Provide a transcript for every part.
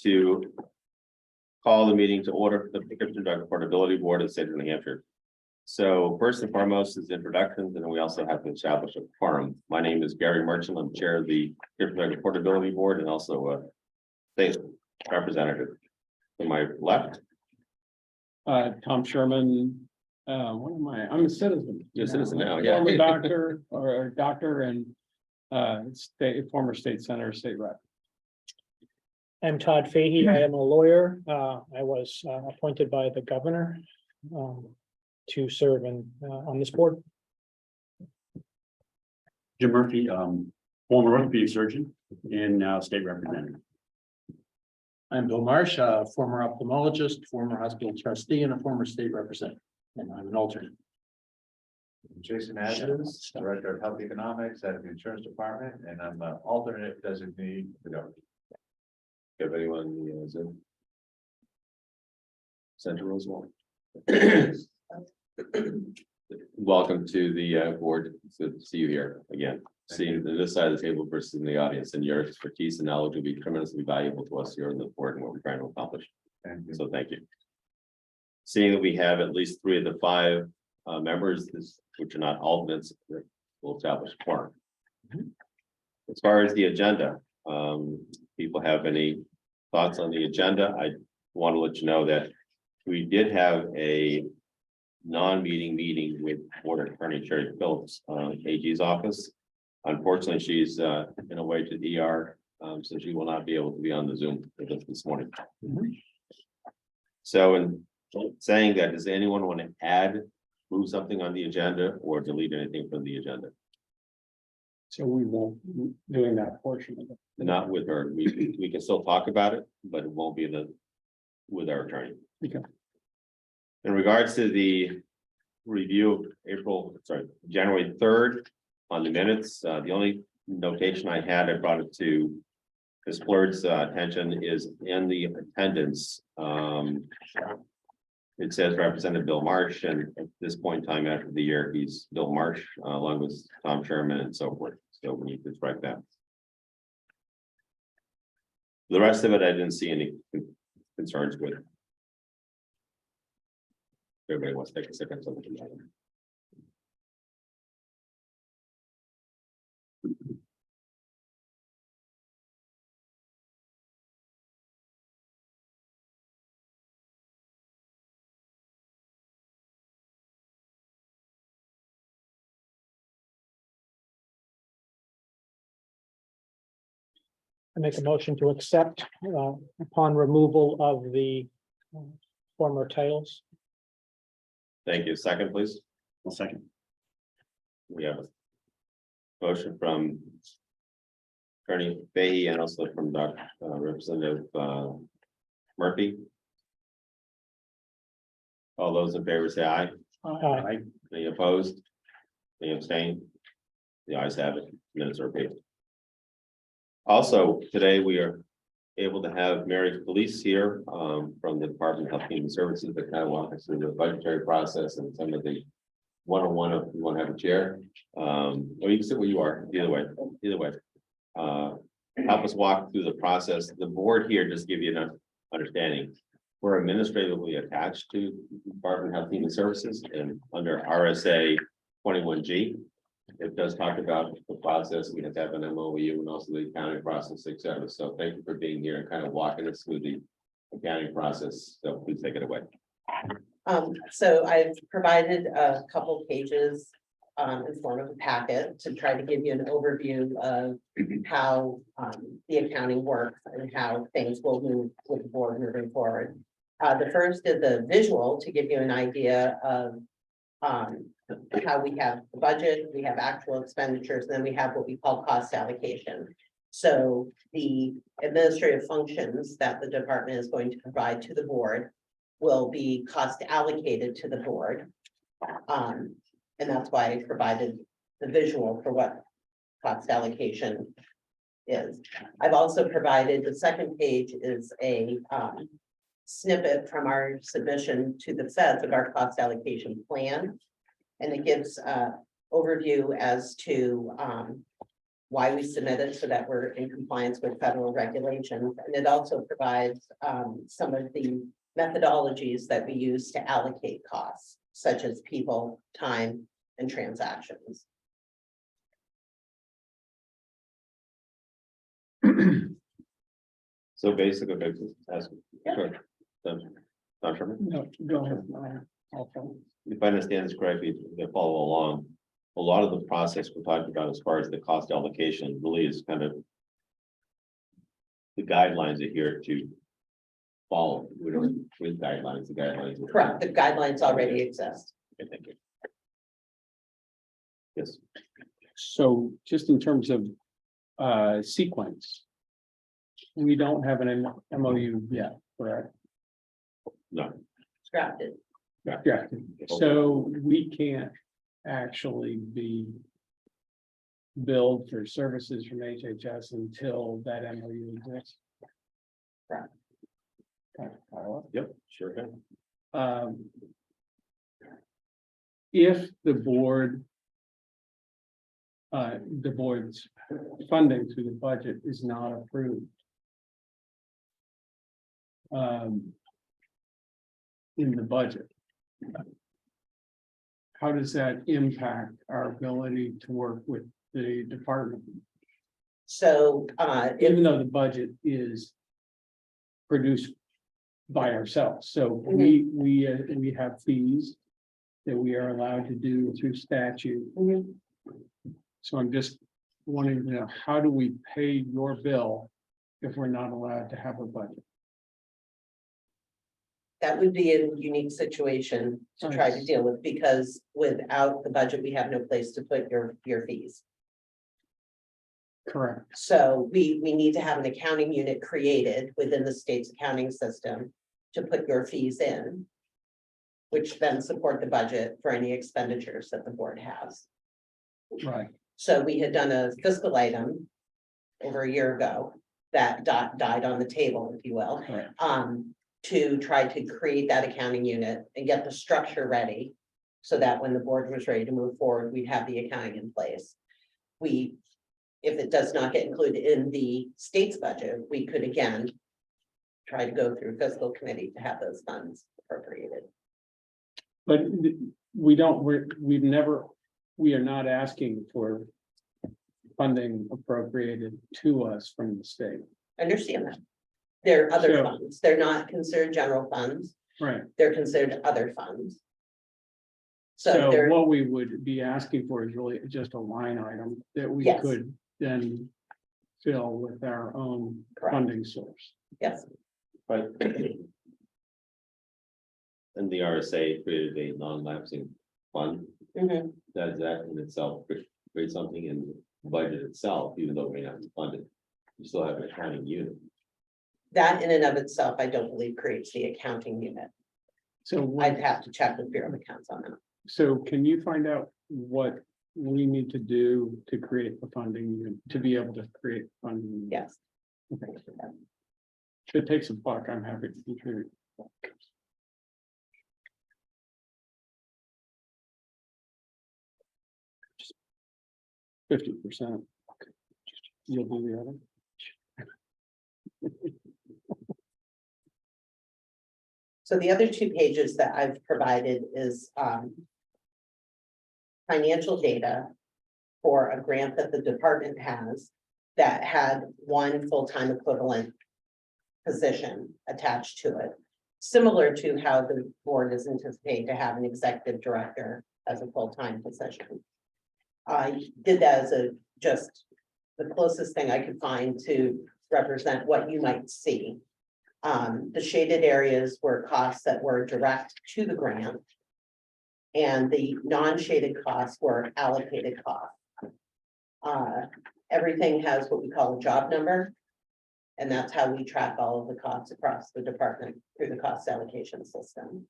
To call the meeting to order for the Prescription Drug Affordability Board of the State of New Hampshire. So first and foremost is introductions, and then we also have to establish a quorum. My name is Gary Merchant. I'm chair of the Prescription Drug Affordability Board and also a state representative. To my left, Tom Sherman, what am I? I'm a citizen. you're a citizen now, yeah. I'm a doctor or doctor and former state senator, state rep. I'm Todd Fahey. I am a lawyer. I was appointed by the governor to serve on this board. Jim Murphy, former orthopedic surgeon and now state representative. I'm Bill Marsh, a former ophthalmologist, former hospital trustee, and a former state representative, and I'm an alternate. Jason Adams, Director of Health Economics at the Insurance Department, and I'm an alternate designee for the government. If anyone in the Zoom Center as well. Welcome to the board. Good to see you here again. Seeing this side of the table versus in the audience, and your expertise and knowledge will be tremendously valuable to us here in the board and what we're trying to accomplish. So thank you. Seeing that we have at least 3 of the 5 members, which are not alternates, will establish a quorum. As far as the agenda, people have any thoughts on the agenda? I want to let you know that we did have a non-meeting meeting with Board Attorney Sherry Phillips, AG's office. Unfortunately, she's in a way to the ER, so she will not be able to be on the Zoom with us this morning. So in saying that, does anyone want to move something on the agenda or delete anything from the agenda? So we won't be doing that portion of it. Not with her. We can still talk about it, but it won't be with our attorney. Okay. In regards to the review of January 3rd on the minutes, the only notation I had, I brought it to Ms. Flird's attention, is in the attendance. It says Representative Bill Marsh, and at this point in time after the year, he's Bill Marsh, along with Tom Sherman and so forth. So we need to strike that. The rest of it, I didn't see any concerns with. Everybody wants to take a second. I make a motion to accept upon removal of the former titles. Thank you. Second, please. One second. We have a motion from Attorney Fahey and also from Representative Murphy. All those in favor say aye. Aye. Any opposed? Any abstain? The ayes have it. Minutes are approved. Also, today we are able to have Mary Police here from the Department of Health and Human Services that kind of walk us through the budgetary process and some of the one-on-one if you want to have a chair. Or you can sit where you are, either way. Help us walk through the process. The board here, just give you an understanding. We're administratively attached to the Department of Health and Human Services, and under RSA 21G. It does talk about the process. We have to have an MOU and also the accounting process, etc. So thank you for being here and kind of walking us through the accounting process. So please take it away. So I've provided a couple pages in form of a packet to try to give you an overview of how the accounting works and how things will move with the board moving forward. The first is a visual to give you an idea of how we have the budget, we have actual expenditures, and then we have what we call cost allocation. So the administrative functions that the department is going to provide to the board will be cost allocated to the board. And that's why I provided the visual for what cost allocation is. I've also provided, the second page is a snippet from our submission to the feds of our cost allocation plan. And it gives overview as to why we submit it so that we're in compliance with federal regulations. And it also provides some of the methodologies that we use to allocate costs, such as people, time, and transactions. So basically, ask, Yeah. sure. Dr. Sherman? No, go ahead. Okay. If I understand this correctly, to follow along, a lot of the process we're talking about as far as the cost allocation really is kind of the guidelines are here to follow. We don't with guidelines, the guidelines. Correct, the guidelines already exist. Okay, thank you. Yes, So just in terms of sequence. We don't have an MOU yet, correct? no, Scrapped it. Yeah, so we can't actually be billed for services from HHS until that MOU exists. Correct. Okay, follow up. yep, sure can. If the board's funding through the budget is not approved. In the budget. How does that impact our ability to work with the department, So even though the budget is produced by ourselves? So we have fees that we are allowed to do through statute. So I'm just wanting to know, how do we pay your bill if we're not allowed to have a budget? that would be a unique situation to try to deal with, because without the budget, we have no place to put your fees. Correct. So we need to have an accounting unit created within the state's accounting system to put your fees in, which then support the budget for any expenditures that the board has. Right. So we had done a fiscal item over a year ago that died on the table, if you will. Right. To try to create that accounting unit and get the structure ready. So that when the board was ready to move forward, we'd have the accounting in place. If it does not get included in the state's budget, we could again try to go through fiscal committee to have those funds appropriated. But we are not asking for funding appropriated to us from the state. Understand that. They're other Sure. funds. They're not considered general funds. Right. They're considered other funds. So So they're, what we would be asking for is really just a line item that we Yes. could then fill with our own Correct. funding source. yes, But. And the RSA created a non-lapsing fund, mhm. does that in itself create something in the budget itself, even though it may not be funded. You still have an accounting unit. That in and of itself, I don't believe creates the accounting unit. So, I'd have to check with Bureau of Accounts on that. so can you find out what we need to do to create the funding, unit, to be able to create funding? unit? Yes. Okay. If it takes a buck, I'm happy to contribute. 50%. You'll do the other. So the other two pages that I've provided is financial data for a grant that the department has that had one full-time equivalent position attached to it, similar to how the board is anticipating to have an executive director as a full-time position. I did that as just the closest thing I could find to represent what you might see. The shaded areas were costs that were direct to the grant. And the non-shaded costs were allocated costs. Everything has what we call a job number. And that's how we track all of the costs across the department through the cost allocation system.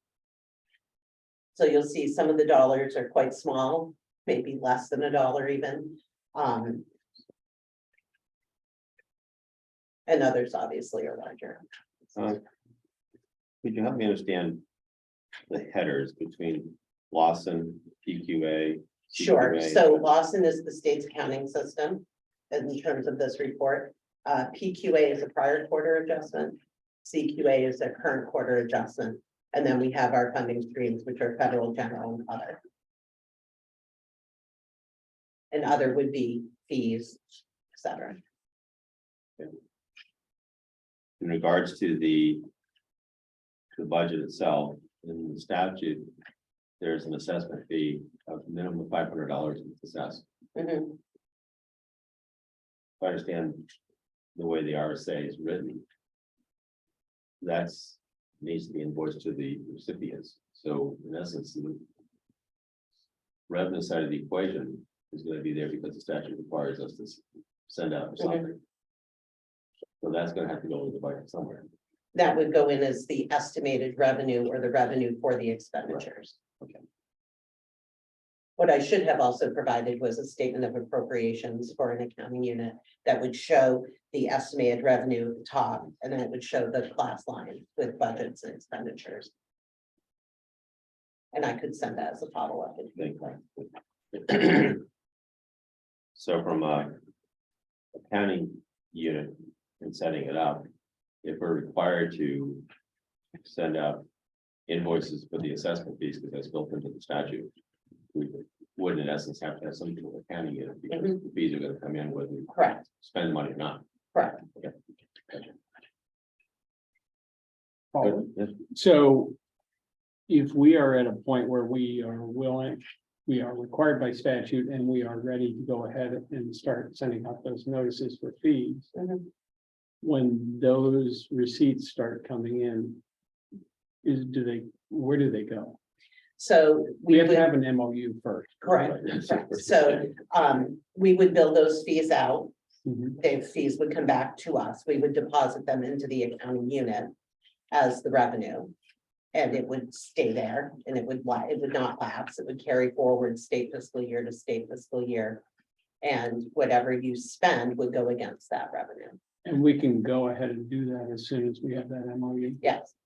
So you'll see some of the dollars are quite small, maybe less than $1 even. And others obviously are larger. Could you help me understand the headers between Lawson, PQA? Sure, CQA? so Lawson is the state's accounting system. in terms of this report. PQA is a prior quarter adjustment. CQA is a current quarter adjustment. And then we have our funding streams, which are federal, general, and other. And other would be fees, et cetera. In regards to the budget itself, in the statute, there's an assessment fee of minimum of $500 assessed. Mhm. If I understand the way the RSA is written, that's needs to be invoiced to the recipients. So in essence, the revenue side of the equation is going to be there because the statute requires us to send out something. So that's going to have to go with the budget somewhere. That would go in as the estimated revenue or the revenue for the expenditures. Okay. What I should have also provided was a statement of appropriations for an accounting unit that would show the estimated revenue at the top, and then it would show the class line with budgets and expenditures. And I could send that as a follow-up. if you'd like. So from a accounting unit and setting it up, if we're required to send out invoices for the assessment fees, because that's built into the statute, we would in essence have to have some sort of accounting unit, because the fees are going to come in whether we Correct, spend money or not. correct. Oh, Yes. So if we are at a point where we are willing, we are required by statute and we are ready to go ahead and start sending out those notices for fees, Mhm. when those receipts start coming in, where do they go? So We have to would- have an MOU first. Correct, correct. So, we would bill those fees out. Mhm. The fees would come back to us. We would deposit them into the accounting unit as the revenue. And it would stay there and it would not lapse. It would carry forward state fiscal year to state fiscal year. And whatever you spend would go against that revenue. And we can go ahead and do that as soon as we have that MOU. Yes,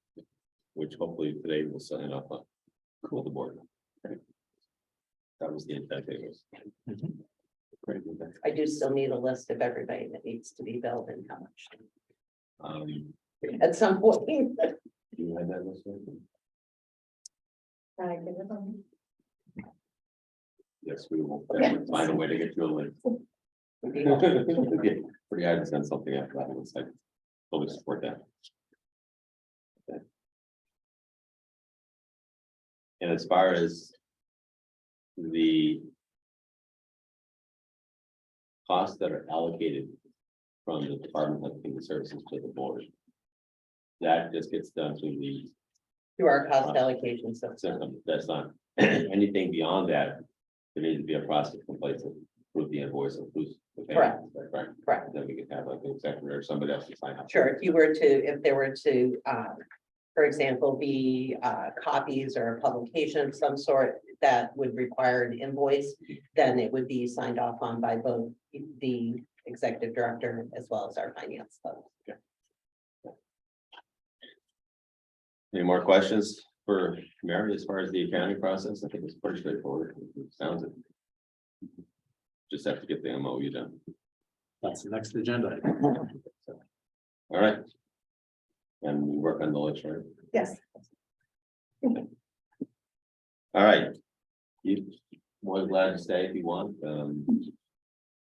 Which hopefully today we'll sign up on. Cool, the board. That was the intent. It was. Great. I do still need a list of everybody that needs to be billed and how much at some point. You had that list? Yes, we will definitely find a way to get you a link. Pretty hard to send something after that. It's like, fully support that. Okay. And as far as the costs that are allocated from the Department of Human Services to the board, that just gets done through the Through our cost allocation system. system. That's not anything beyond that. There needs to be a process in place to approve the invoice and approve the payment. Right. Correct. Then we could have like an executive or somebody else to sign up. Sure, if there were to, for example, be copies or a publication of some sort that would require an invoice, then it would be signed off on by both the executive director as well as our finance folks. Any more questions for Mary as far as the accounting process? I think it's pretty straightforward. It sounds it. Just have to get the MOU done. That's the next agenda. All right. And we work on the list, right? Yes. All right. You more glad to stay if you want.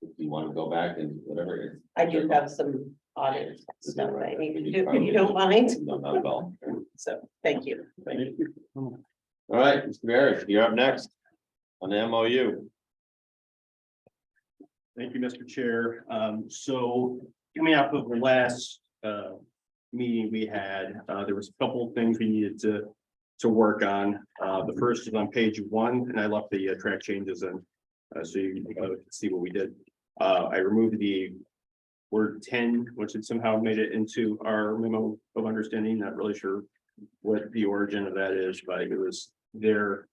If you want to go back and whatever. I do have some audit stuff I need to do, if you don't mind. No, not at all. So, thank you. All right, Mr. Barry, you're up next on the MOU. Thank you, Mr. Chair. So coming off of the last meeting we had, there was a couple of things we needed to work on. The first is on page 1, and I left the track changes in so you can see what we did. I removed the word 10, which had somehow made it into our memo of understanding. Not really sure what the origin of that is, but it was there.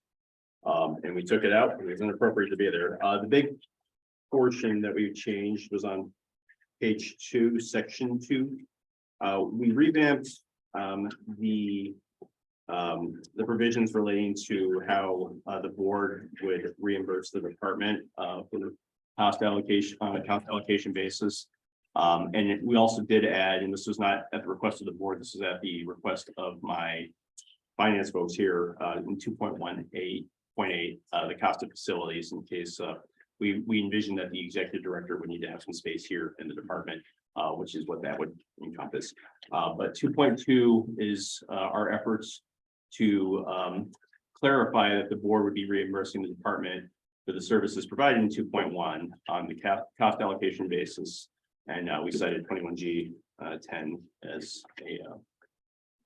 And we took it out. It was inappropriate to be there. The big portion that we changed was on page 2, section 2. We revamped the provisions relating to how the board would reimburse the department for cost allocation, on a cost allocation basis. And we also did add, and this was not at the request of the board, this is at the request of my finance folks here, in 2.18.8, the cost of facilities in case, we envision that the executive director would need to have some space here in the department, which is what that would encompass. But 2.2 is, our efforts to, clarify that the board would be reimbursing the department for the services provided in 2.1 on the cost allocation basis. And we cited 21G 10 as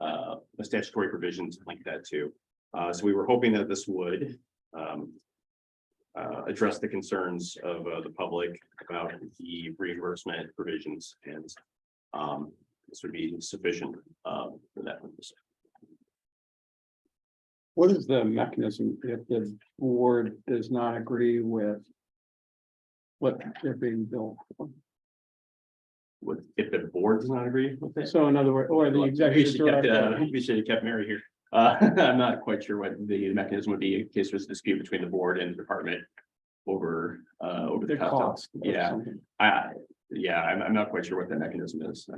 a statutory provision to link that to. So we were hoping that this would address the concerns of the public about the reimbursement provisions, and this would be sufficient for that purpose. What is the mechanism if the board does not agree with what they're being billed for? If the board does not agree with it? So in other words, or the executive director. We should have kept Mary here. I'm not quite sure what the mechanism would be in case there's a dispute between the board and the department over the The cost. or Yeah. something. I'm not quite sure what that mechanism is.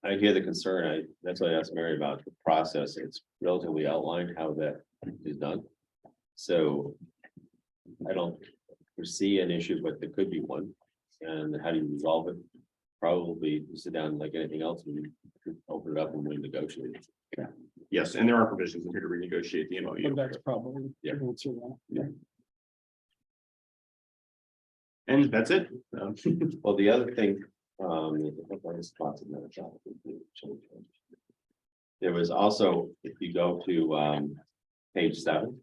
I hear the concern. That's why I asked Mary about the process. It's relatively outlined how that is done. So I don't foresee an issue, but there could be one. And how do you resolve it? Probably sit down like anything else and open it up and we negotiate. Yes, and there are provisions in here to renegotiate the But MOU. that's probably. Yeah. the answer to that. And that's it. Well, the other thing, there was also, if you go to page 7.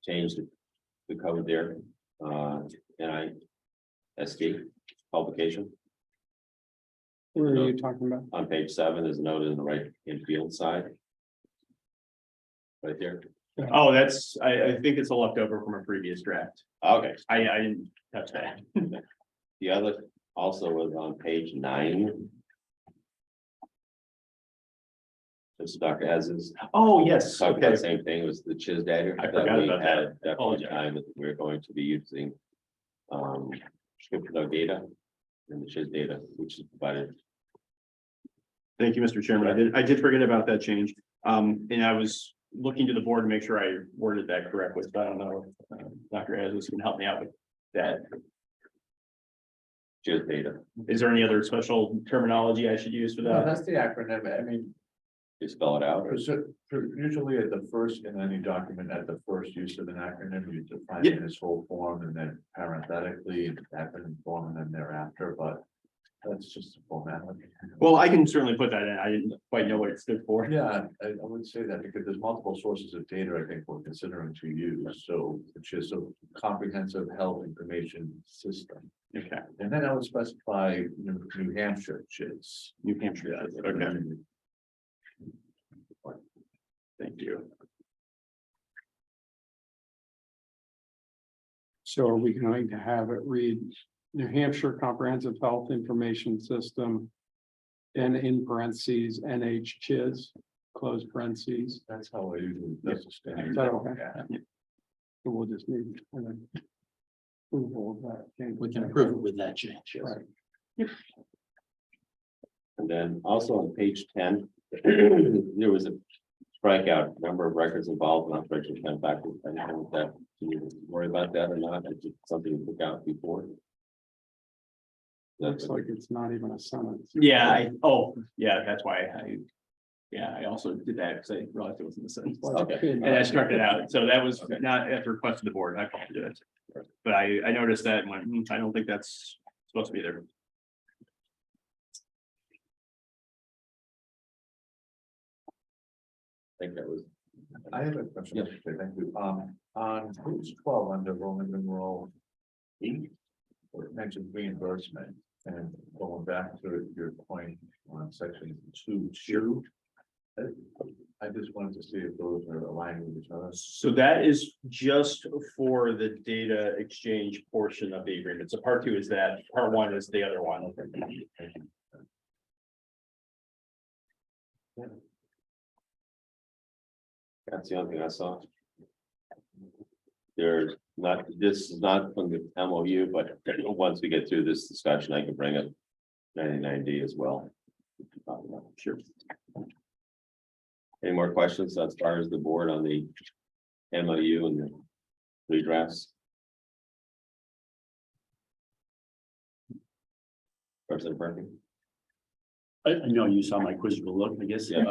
Change the code there, NISD publication Where are you talking about? on page 7 is noted in the right hand field side. Right there. Oh, that's, I think it's a leftover from a previous draft. Okay, I didn't touch that. the other also was on page 9. This is Dr. Ez's. Oh, yes, Talked about okay. the same thing, it was the CHIS data. I forgot we about that. had That Apologize. time that we're going to be using. Scripted data and the CHIS data, which is provided. Thank you, Mr. Chairman. I did forget about that change. And I was looking to the board to make sure I worded that correctly, but I don't know if Dr. Ezra can help me out with that. CHIS data, Is there any other special terminology I should use for No, that? that's the acronym. I mean, you spell it out. usually at the first, in any document, at the first use of an acronym, you define it in its whole form and then parenthetically acronym form and then thereafter, but that's just a formality. Well, I can certainly put that in. I didn't quite know what it stood for. Yeah, I would say that because there's multiple sources of data I think we're considering to use, so it's just a comprehensive health information system. Okay, And then I would specify New Hampshire CHIS. New Hampshire. Okay, thank you. So are we going to have it read New Hampshire Comprehensive Health Information System? And in parentheses, NHCHIS, close parentheses. That's how I usually. That's the standard. Is that okay? Yeah. So we'll just need approval of that. change. We can approve it with that change. Yes. Right. And then also on page 10, there was a strikeout, number of records involved in Operation 10 backwards. I don't know if that, do you worry about that or not? Is it something to look out before? Looks like it's not even a sentence. Yeah, that's why I also did that because I realized it wasn't a sentence. Okay. And I struck it out. So that was not at the request of the board. I apologize. But I noticed that and went, I don't think that's supposed to be there. I think that was. I have a question. Yeah. Okay, thank you. On page 12, under Roman numeral 8, where it mentions reimbursement, and going back to your point on section 2. I just wanted to see if those are aligned with each other. So that is just for the data exchange portion of the agreement. So part 2 is that, part 1 is the other one. That's the only thing I saw. There's not, this is not from the MOU, but once we get through this discussion, I can bring up 99D as well. Sure. Any more questions as far as the board on the MOU and the redrafts? President Berkeley? I know you saw my quizzical look, I guess. Yeah.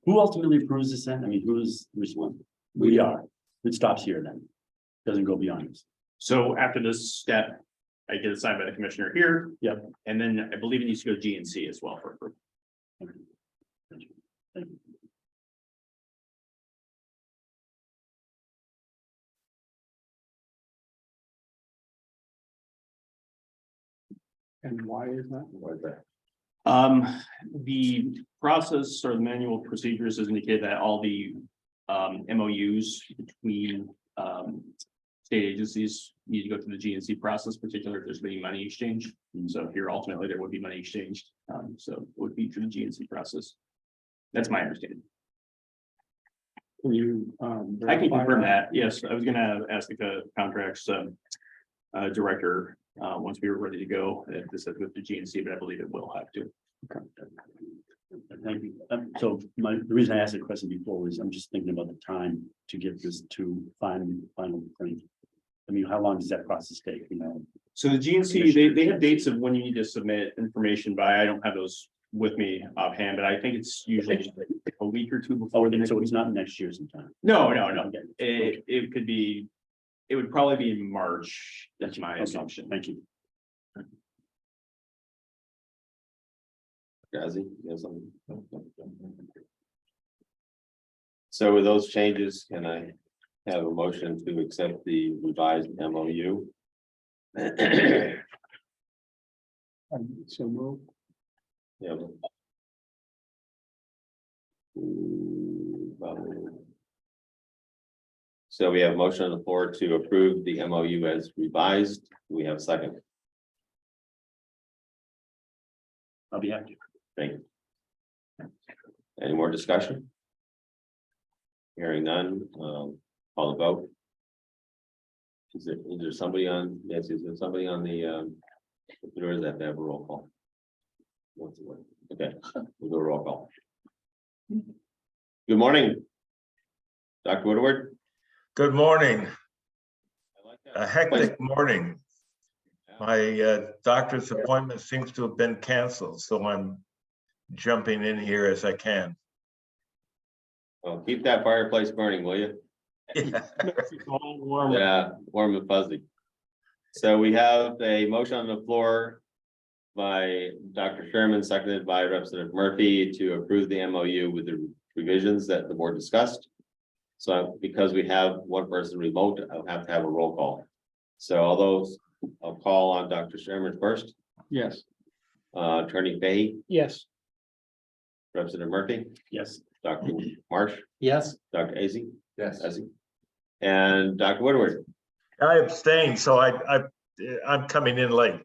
Who ultimately approves this then? I mean, who's responsible? We are. It stops here then. Doesn't go beyond this. So after this step, I get it signed by the commissioner here. Yep. And then I believe it needs to go to GNC as well for approval. Thank you. And why is that? What is that? The process or the manual procedures has indicated that all the MOUs between state agencies need to go through the GNC process, particularly if there's been money exchange. And so here ultimately there would be money exchanged. So it would be through the GNC process. That's my understanding. Can you? I can confirm that. Yes, I was gonna ask the contracts director once we were ready to go, if this is with the GNC, but I believe it will have to. Thank you. So the reason I asked the question before was I'm just thinking about the time to get this to final print. I mean, how long does that process take, you know? So the GNC, they have dates of when you need to submit information by. I don't have those with me offhand, but I think it's usually a week or two before. Oh, the next so it's meeting. not next year sometime. No. Okay. It could be, it would probably be in March. That's my Okay. assumption. Thank you. Ghazi, you have something? So with those changes, can I have a motion to accept the revised MOU? So move. Yeah. So we have motion on the floor to approve the MOU as revised. We have a second. I'll be happy. Thank you. Any more discussion? Hearing none, call the vote. Is there somebody on, yes, is there somebody on the, there is that to have a roll call? Once a week. Okay, we'll do a roll call. Good morning. Dr. Woodward. Good morning, I like that. a hectic morning. My doctor's appointment seems to have been canceled, so I'm jumping in here as I can. Well, keep that fireplace burning, will you? Yeah. Yeah, warm and fuzzy. So we have a motion on the floor by Dr. Sherman, seconded by Representative Murphy, to approve the MOU with the revisions that the board discussed. So because we have one person remote, I'll have to have a roll call. So all those, I'll call on Dr. Sherman first, Yes. Attorney Fahey, Yes. Representative Murphy, Yes. Dr. Marsh, Yes. Dr. Azzi, Yes. and Dr. Woodward. I abstained, so I'm coming in late.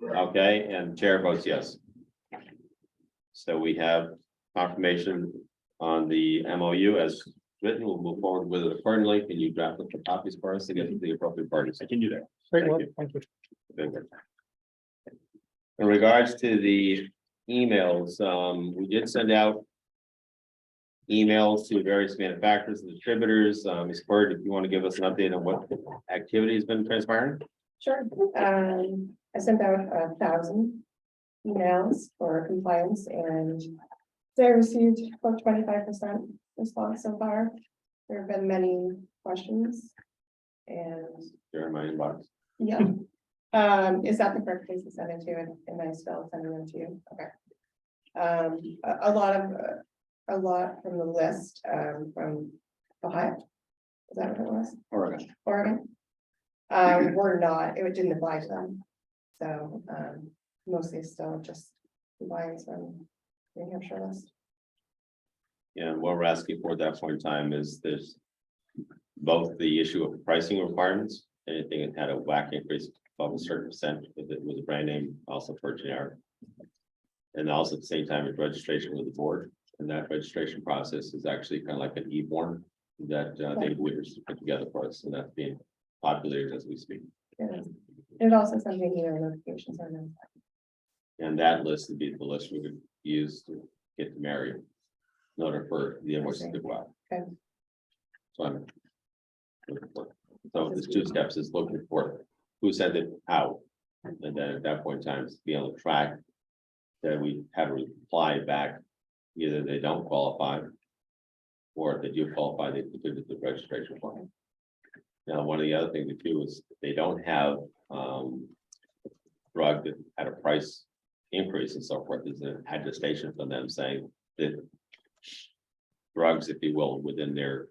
Okay, and chair votes yes. So we have confirmation on the MOU as written. We'll move forward with it accordingly. Can you draft up the copies for us to get to the appropriate parties? I can do that. Great Thank work. you. Thank you. Very good. In regards to the emails, we did send out emails to various manufacturers and distributors. Ms. Bird, if you want to give us an update on what activity has been transpiring? Sure. I sent out 1,000 emails for compliance and I received about 25% response so far. There have been many questions. And They're in my inbox. yeah, is that the correct place to send it to? And I still sending them to you? Okay. A lot from the list from Ohio. Is that what it was? Oregon. We're not, it didn't apply to them. So mostly still just compliance from New Hampshire list. And what we're asking for at that point in time is there's both the issue of pricing requirements, anything that had a whack increase of a certain percent, if it was a brand name, also for generic. And also at the same time, it's registration with the board, and that registration process is actually kind of like an e-form. that David Wiggers put together for us, and that's being populated as we speak. It also sends me email notifications on them. And that list would be the list we would use to get to Mary in order for the invoices to go out. Okay. So I'm looking for, so there's two steps, is looking for who sent it out. And then at that point in time, be on the track that we have a reply back, either they don't qualify, or if they do qualify, they completed the registration form. Now, one of the other things to do is if they don't have drug that had a price increase and so forth, there's an attestation from them saying that drugs, if you will, within their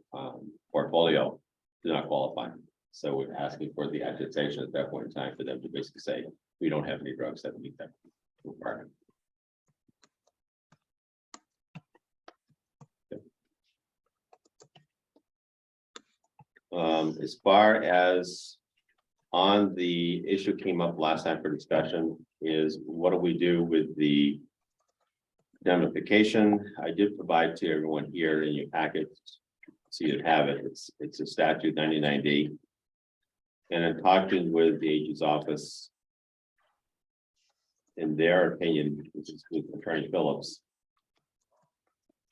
portfolio do not qualify. So we're asking for the attestation at that point in time for them to basically say, we don't have any drugs that meet that requirement. As far as on the issue came up last time for discussion is what do we do with the indemnification? I did provide to everyone here in your packet, so you have it. It's a statute 99D. And in talking with the AG's office, in their opinion, which is with Attorney Phillips,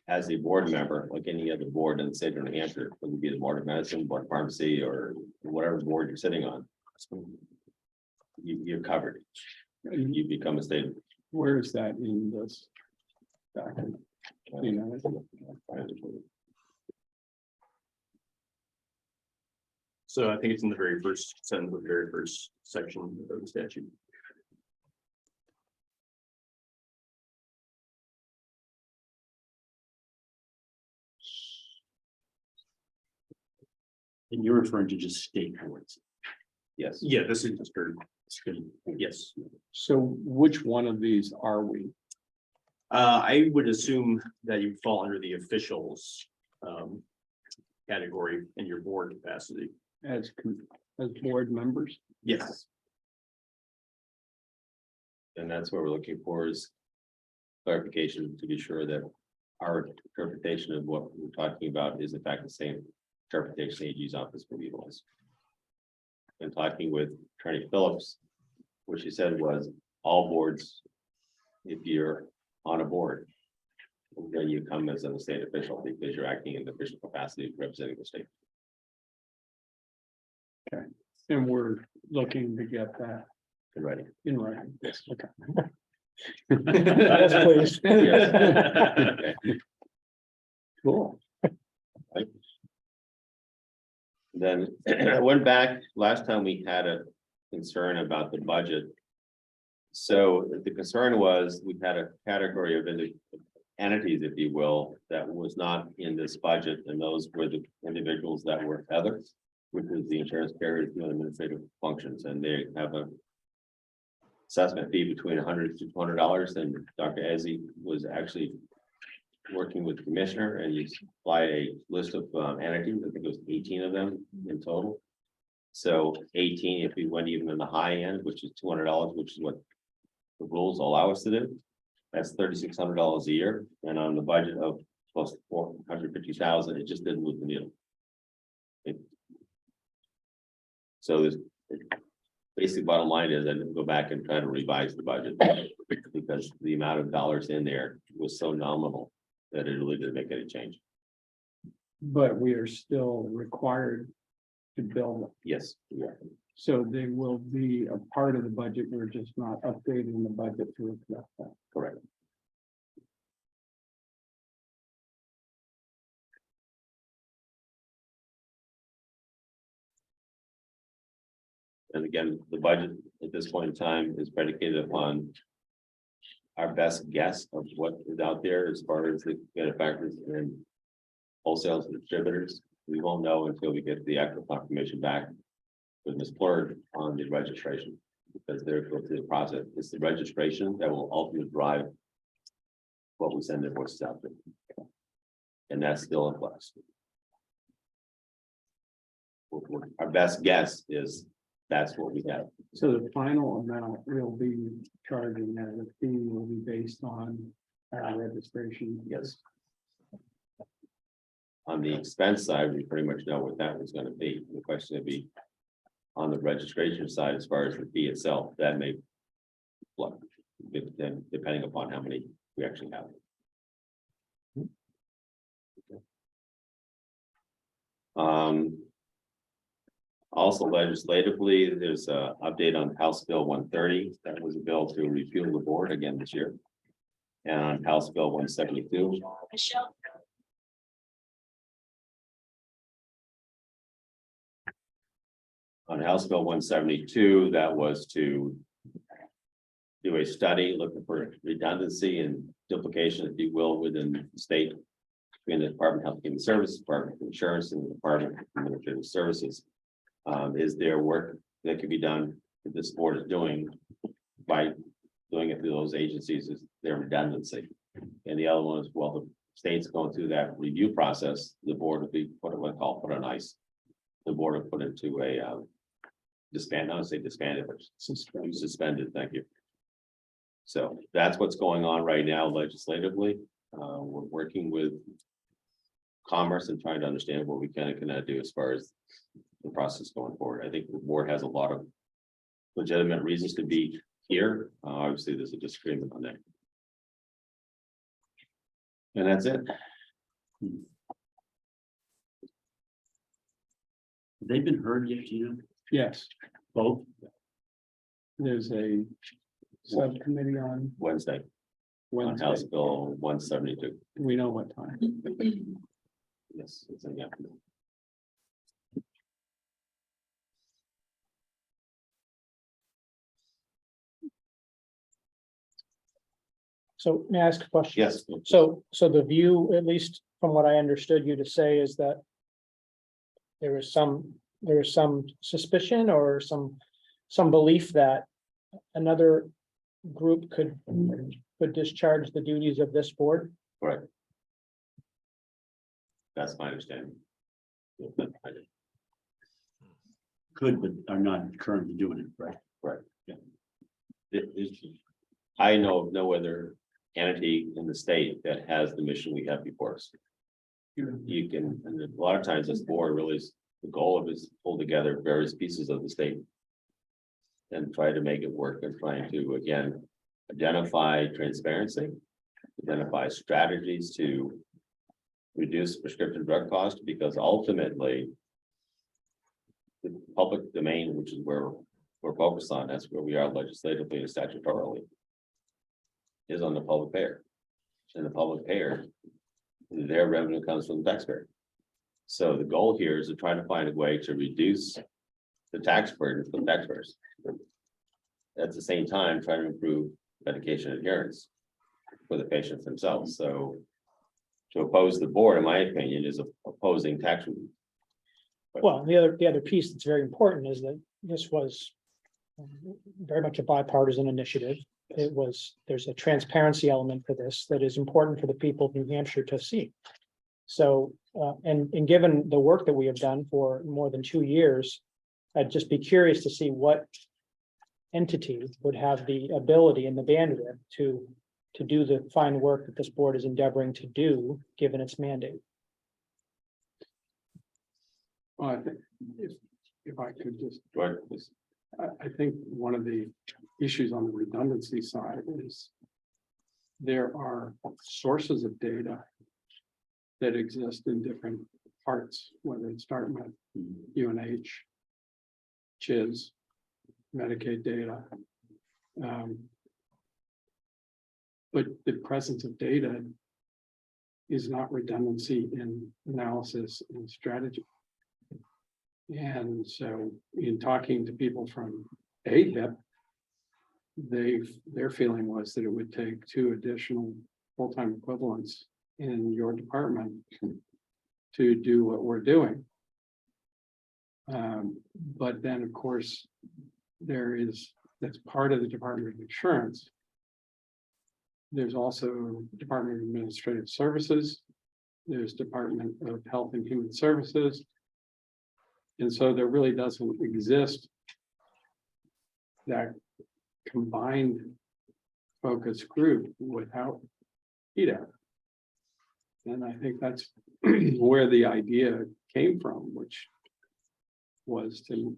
as a board member, like any other board in the state of New Hampshire, whether it be the Board of Medicine, Board of Pharmacy, or whatever board you're sitting on, you're covered. You become a state. Where is that in this? document? You know, So I think it's in the very first sentence, the very first section of the statute. And you're referring to just state boards. Yes. Yeah, this is just for, yes. so which one of these are we? I would assume that you fall under the officials category in your board capacity. As board members? Yes. And that's what we're looking for is clarification to be sure that our interpretation of what we're talking about is in fact the same interpretation the AG's office will utilize. And talking with Attorney Phillips, what she said was all boards, if you're on a board, then you come as a state official because you're acting in the official capacity representing the state. And we're looking to get that In writing. in writing. Yes. Okay. Yes, please. Yes. Cool. Then I went back, last time we had a concern about the budget. So the concern was we had a category of entities, if you will, that was not in this budget, and those were the individuals that were others, which is the insurance carriers doing administrative functions, and they have a assessment fee between $100 to $200, and Dr. Ezzy was actually working with the commissioner, and you supply a list of entities. I think it was 18 of them in total. So 18, if we went even in the high end, which is $200, which is what the rules allow us to do, that's $3,600 a year, and on the budget of close to 450,000, it just didn't move the needle. So there's basically bottom line is I didn't go back and try to revise the budget because the amount of dollars in there was so nominal that it really didn't make any change. But we are still required to bill them. Yes, yeah. So they will be a part of the budget. We're just not updating the budget to reflect that. Correct. And again, the budget at this point in time is predicated upon our best guess of what is out there as far as the manufacturers and wholesale distributors. We won't know until we get the actual confirmation back with Ms. Plurd on the registration, because they're going through the process. It's the registration that will ultimately drive what we send invoices out to. And that's still in flux. Our best guess is that's what we have. So the final amount we'll be charging as a fee will be based on our registration. Yes. On the expense side, we pretty much know what that was gonna be. The question would be on the registration side, as far as the fee itself, that may fluctuate, depending upon how many we actually have. Also legislatively, there's a update on House Bill 130. That was a bill to repeal the board again this year. And on House Bill 172. On House Bill 172, that was to do a study looking for redundancy and duplication, if you will, within the state, between the Department of Health and Human Services, Department of Insurance, and the Department of Administrative Services. Is there work that could be done that this board is doing by doing it through those agencies? Is there redundancy? And the other one is, well, the state's going through that review process, the board would be put on ice. The board would put into a disband, not to say disbanded, but suspended, thank you. So that's what's going on right now legislatively. We're working with Commerce and trying to understand what we can and cannot do as far as the process going forward. I think the board has a lot of legitimate reasons to be here. Obviously, there's a disagreement on that. And that's it. They've been heard yet, Gina? Yes, Both? there's a subcommittee on Wednesday on House Wednesday. Bill 172. We know what time. Yes, it's in the afternoon. So may I ask a question? Yes. So the view, at least from what I understood you to say, is that there is some suspicion or some belief that another group could discharge the duties of this board? Right. That's my understanding. Could, but are not currently doing it, right? Right, yeah. I know of no other entity in the state that has the mission we have before us. You can, and a lot of times this board really is, the goal of it is to pull together various pieces of the state. And try to make it work and trying to, again, identify transparency, identify strategies to reduce prescription drug costs, because ultimately the public domain, which is where we're focused on, that's where we are legislatively and statutorily, is on the public payer. And the public payer, their revenue comes from the taxpayer. So the goal here is to try to find a way to reduce the tax burden for the taxpayers. At the same time, trying to improve medication adherence for the patients themselves. So to oppose the board, in my opinion, is opposing tax relief. Well, the other piece that's very important is that this was very much a bipartisan initiative. There's a transparency element for this that is important for the people of New Hampshire to see. So, and given the work that we have done for more than 2 years, I'd just be curious to see what entity would have the ability and the bandwidth to do the fine work that this board is endeavoring to do, given its mandate. Well, I think if I could just, Right. I think one of the issues on the redundancy side is there are sources of data that exist in different parts, whether it's starting with UNH, CHIS, Medicaid data. But the presence of data is not redundancy in analysis and strategy. And so in talking to people from AHIP, their feeling was that it would take 2 additional full-time equivalents in your department to do what we're doing. But then, of course, that's part of the Department of Insurance. There's also Department of Administrative Services. There's Department of Health and Human Services. And so there really doesn't exist that combined focus group without EDAP. And I think that's where the idea came from, which was to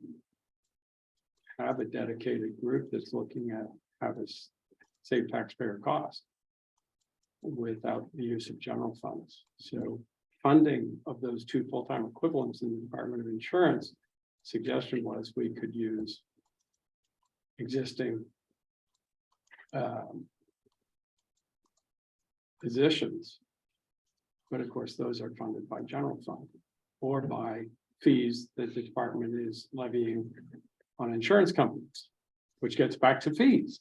have a dedicated group that's looking at how to save taxpayer costs without the use of general funds. So funding of those two full-time equivalents in the Department of Insurance, suggestion was we could use existing positions. But of course, those are funded by general fund or by fees that the department is levying on insurance companies, which gets back to fees.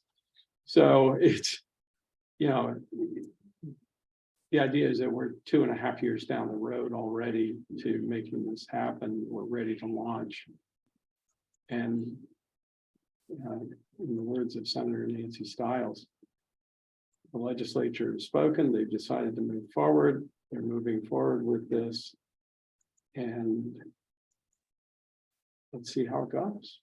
So it's, you know, the idea is that we're 2.5 years down the road already to making this happen. We're ready to launch. And in the words of Senator Nancy Stiles, the legislature has spoken, they've decided to move forward. They're moving forward with this. And let's see how it goes.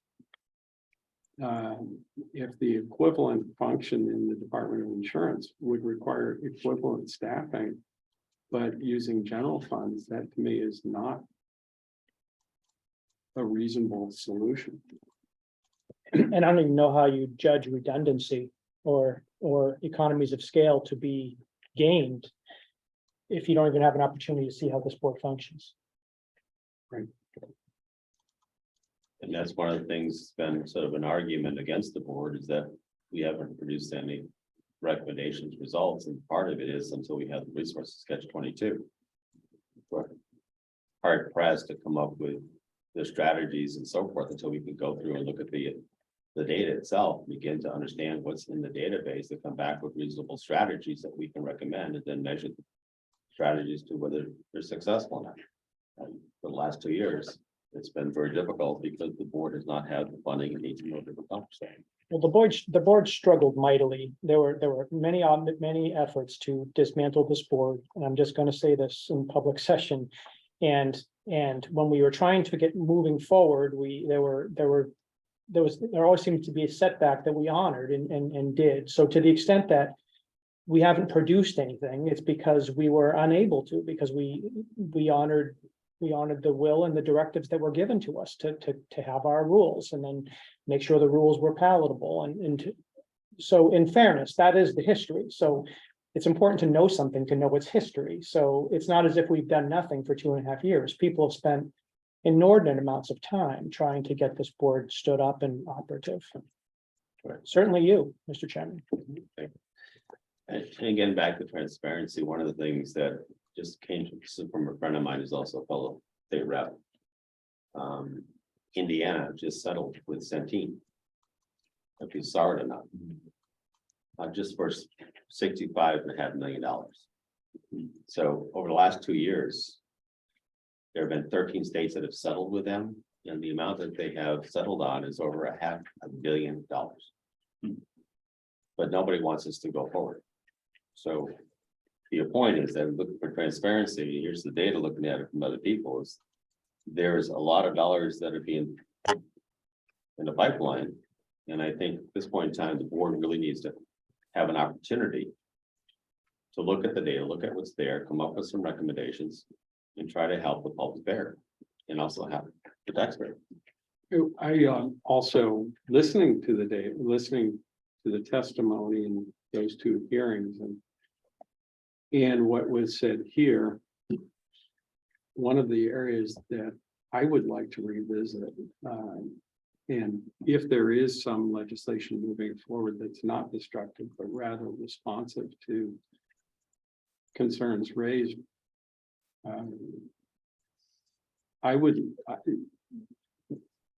If the equivalent function in the Department of Insurance would require equivalent staffing, but using general funds, that to me is not a reasonable solution. And I don't even know how you judge redundancy or economies of scale to be gained if you don't even have an opportunity to see how this board functions. And that's one of the things that's been sort of an argument against the board is that we haven't produced any recommendations, results, and part of it is until we have the resources sketch 22. We're hard pressed to come up with the strategies and so forth until we can go through and look at the data itself, begin to understand what's in the database, to come back with reasonable strategies that we can recommend and then measure the strategies to whether they're successful or not. And for the last 2 years, it's been very difficult because the board has not had the funding it needs in order to accomplish that. Well, the board struggled mightily. There were many efforts to dismantle this board, and I'm just going to say this in public session. And when we were trying to get moving forward, there always seemed to be a setback that we honored and did. So to the extent that we haven't produced anything, it's because we were unable to, because we honored the will and the directives that were given to us to have our rules and then make sure the rules were palatable. So in fairness, that is the history. So it's important to know something, to know its history. So it's not as if we've done nothing for 2.5 years. People have spent inordinate amounts of time trying to get this board stood up and operative. Right. Certainly you, Mr. Chairman. And again, back to transparency, one of the things that just came from a friend of mine who's also a fellow state rep. Indiana just settled with Centene. If you saw it or not. Just for $65.5 million. So over the last 2 years, there have been 13 states that have settled with them, and the amount that they have settled on is over $500 million. But nobody wants us to go forward. So the point is that looking for transparency, here's the data looking at it from other people, is there's a lot of dollars that are being in the pipeline. And I think at this point in time, the board really needs to have an opportunity to look at the data, look at what's there, come up with some recommendations, and try to help the public there, and also help the taxpayer. I also listening to the data, listening to the testimony in those two hearings and what was said here. One of the areas that I would like to revisit, and if there is some legislation moving forward that's not destructive, but rather responsive to concerns raised,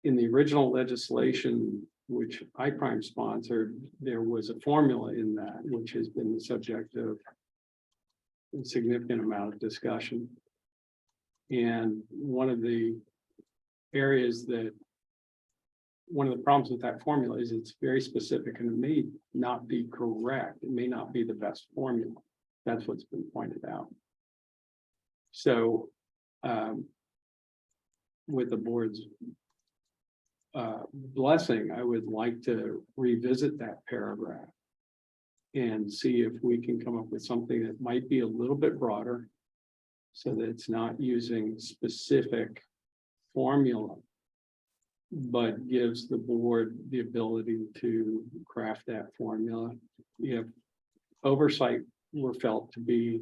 in the original legislation, which I prime sponsored, there was a formula in that which has been the subject of a significant amount of discussion. And one of the problems with that formula is it's very specific and it may not be correct. It may not be the best formula. That's what's been pointed out. So with the board's blessing, I would like to revisit that paragraph and see if we can come up with something that might be a little bit broader, so that it's not using specific formula, but gives the board the ability to craft that formula. If oversight were felt to be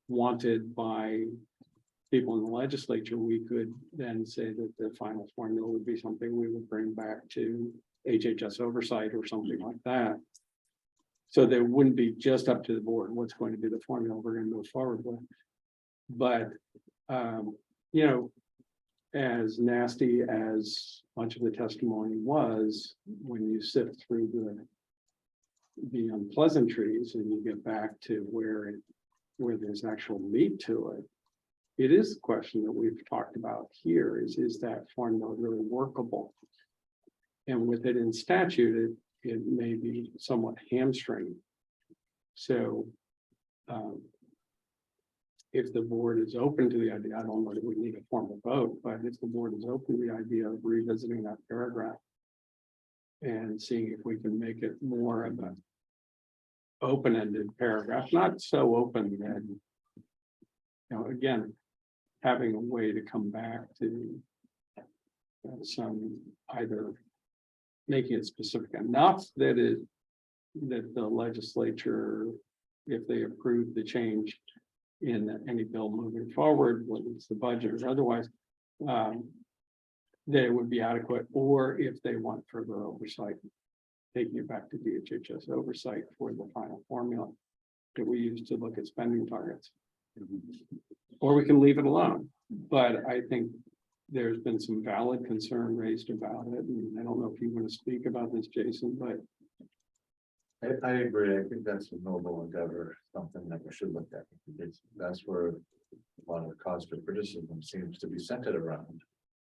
wanted by people in the legislature, we could then say that the final formula would be something we would bring back to HHS oversight or something like that. So there wouldn't be just up to the board what's going to be the formula we're going to move forward with. But, you know, as nasty as much of the testimony was, when you sift through the unpleasantries and you get back to where there's actual meat to it, it is the question that we've talked about here is that formula really workable? And with it in statute, it may be somewhat hamstringed. So if the board is open to the idea, I don't know that we need a formal vote, but if the board is open to the idea of revisiting that paragraph and seeing if we can make it more of an open-ended paragraph, not so open that, you know, again, having a way to come back to some either making it specific enough that the legislature, if they approve the change in any bill moving forward, whether it's the budget or otherwise, that it would be adequate, or if they want further oversight, taking it back to DHHS oversight for the final formula that we use to look at spending targets. Or we can leave it alone. But I think there's been some valid concern raised about it. And I don't know if you want to speak about this, Jason, but I agree. I think that's a noble endeavor, something that we should look at. That's where a lot of the cause for criticism seems to be centered around.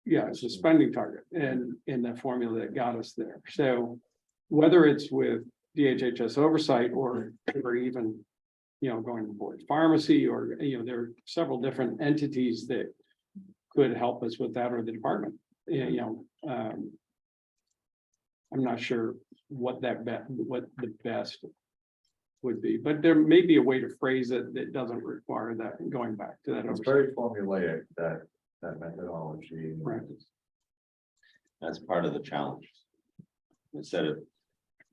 yeah, it's a spending target and in the formula that got us there. So whether it's with DHHS oversight or even, you know, going to board pharmacy, or, you know, there are several different entities that could help us with that, or the department, you know, I'm not sure what what the best would be, but there may be a way to phrase it that doesn't require that going back to that. It's oversight. very formulaic, that methodology. Right. That's part of the challenge. Instead of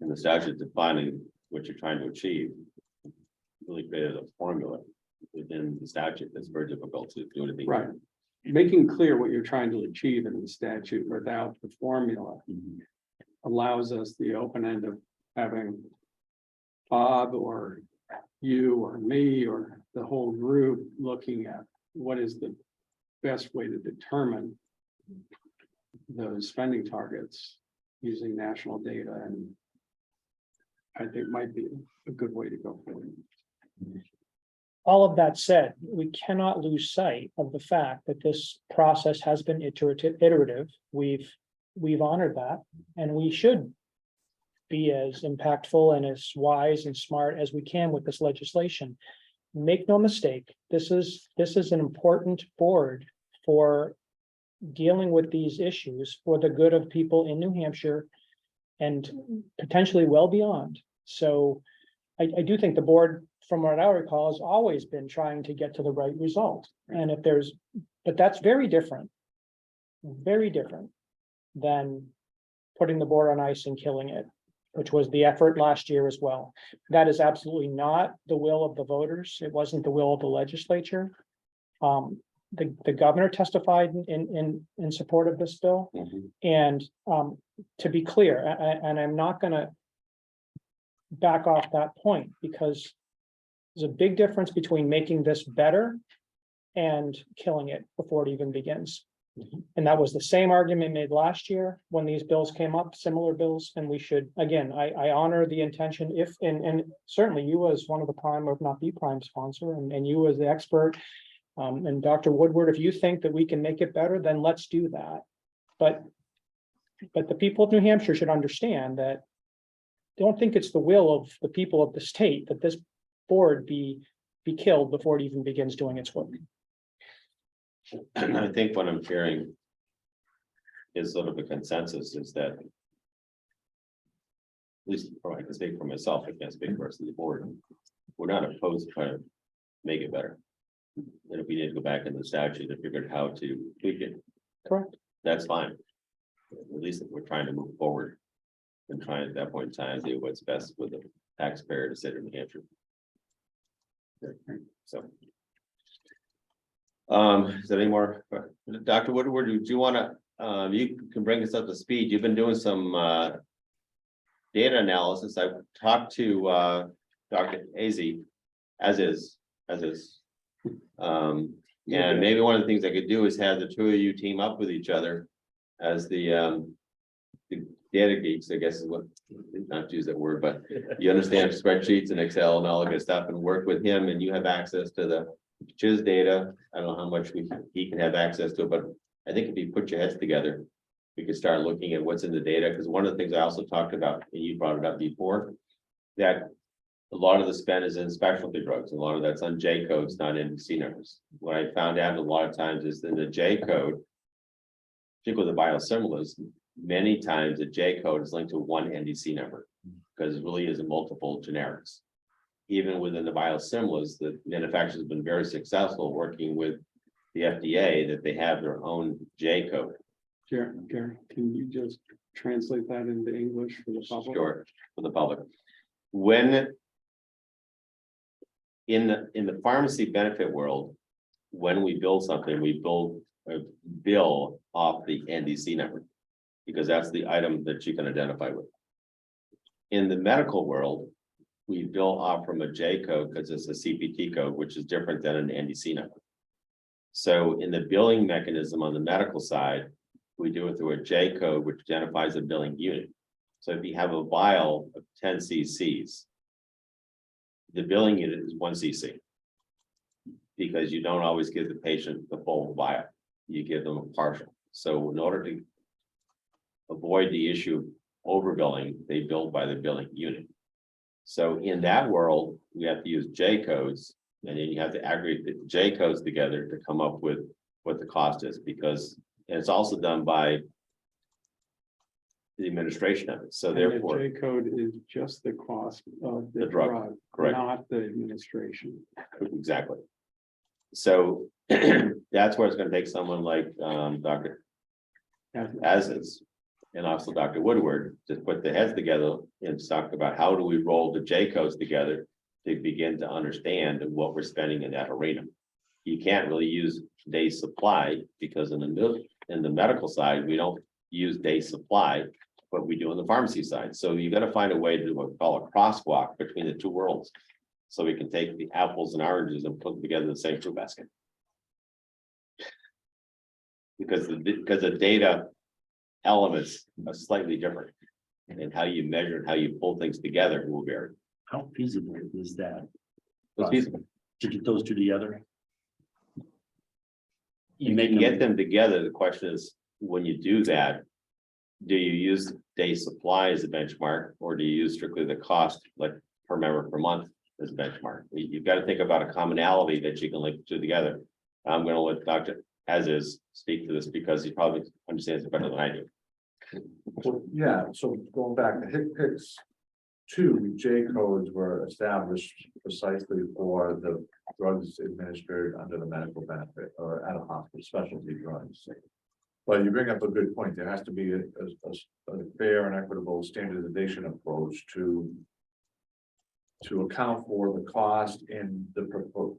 in the statute defining what you're trying to achieve, really created a formula within the statute that's very difficult to do anything. Right. Making clear what you're trying to achieve in the statute without the formula allows us the open end of having Bob or you or me or the whole group looking at what is the best way to determine those spending targets using national data, and I think might be a good way to go forward. All of that said, we cannot lose sight of the fact that this process has been iterative. We've honored that, and we should be as impactful and as wise and smart as we can with this legislation. Make no mistake, this is an important board for dealing with these issues for the good of people in New Hampshire and potentially well beyond. So I do think the board, from what I recall, has always been trying to get to the right result. And if there's, but that's very different than putting the board on ice and killing it, which was the effort last year as well. That is absolutely not the will of the voters. It wasn't the will of the legislature. The governor testified in support of this bill. And to be clear, and I'm not gonna back off that point, because there's a big difference between making this better and killing it before it even begins. And that was the same argument made last year when these bills came up, similar bills, and we should, again, I honor the intention if, and certainly you as one of the prime, or if not the prime sponsor, and you as the expert, and Dr. Woodward, if you think that we can make it better, then let's do that. But the people of New Hampshire should understand that don't think it's the will of the people of the state that this board be killed before it even begins doing its work. And I think what I'm hearing is sort of a consensus is that, at least I can speak for myself, I can't speak for the rest of the board. We're not opposed to trying to make it better. And if we need to go back in the statute to figure out how to tweak it, Correct. that's fine. At least if we're trying to move forward. And trying at that point in time, do what's best with the taxpayer to sit in New Hampshire. So. Is there any more? Dr. Woodward, do you wanna, you can bring us up to speed. You've been doing some, data analysis. I've talked to, Dr. Azzi, as is. And maybe one of the things I could do is have the two of you team up with each other as the data geeks, I guess is what, not to use that word, but you understand spreadsheets and Excel and all that good stuff and work with him and you have access to the CHIS data. I don't know how much he can have access to it, but I think if you put your heads together, we could start looking at what's in the data. Because one of the things I also talked about, and you brought it up before, that a lot of the spend is in specialty drugs. A lot of that's on J codes, not in C numbers. What I found out a lot of times is in the J code, particularly the biosimilars, many times the J code is linked to one NDC number because it really is a multiple generics. Even within the biosimilars, the manufacturers have been very successful working with the FDA that they have their own J code. Gary, can you just translate that into English for the public? Sure, for the public. When in the pharmacy benefit world, when we build something, we build a bill off the NDC number because that's the item that you can identify with. In the medical world, we bill off from a J code because it's a CPT code, which is different than an NDC number. So in the billing mechanism on the medical side, we do it through a J code, which identifies a billing unit. So if you have a vial of 10 cc's, the billing unit is 1 cc. Because you don't always give the patient the full vial, you give them a partial. So in order to avoid the issue of overbilling, they bill by the billing unit. So in that world, we have to use J codes, and then you have to aggregate the J codes together to come up with what the cost is, because and it's also done by the administration of it. So And therefore, the J code is just the cost of The the drug, drug, correct. not the administration. exactly. So that's where it's going to take someone like Dr. As is, and also Dr. Woodward, to put the heads together and talk about how do we roll the J codes together to begin to understand what we're spending in that arena. You can't really use day supply because in the medical side, we don't use day supply, but we do on the pharmacy side. So you got to find a way to do what we call a crosswalk between the two worlds. So we can take the apples and oranges and put them together in the same fruit basket. Because the data elements are slightly different. And how you measure and how you pull things together will vary. How feasible is that It's feasible. to get those two together? You can get them together. The question is, when you do that, do you use day supply as a benchmark, or do you use strictly the cost, like per member per month as a benchmark? You've got to think about a commonality that you can link two together. I'm going to let Dr. As is speak to this because he probably understands it better than I do. Well, yeah, so going back to HCPCS 2, J codes were established precisely for the drugs administered under the medical benefit or at a hospital, specialty drugs. But you bring up a good point. There has to be a fair and equitable standardization approach to account for the cost in the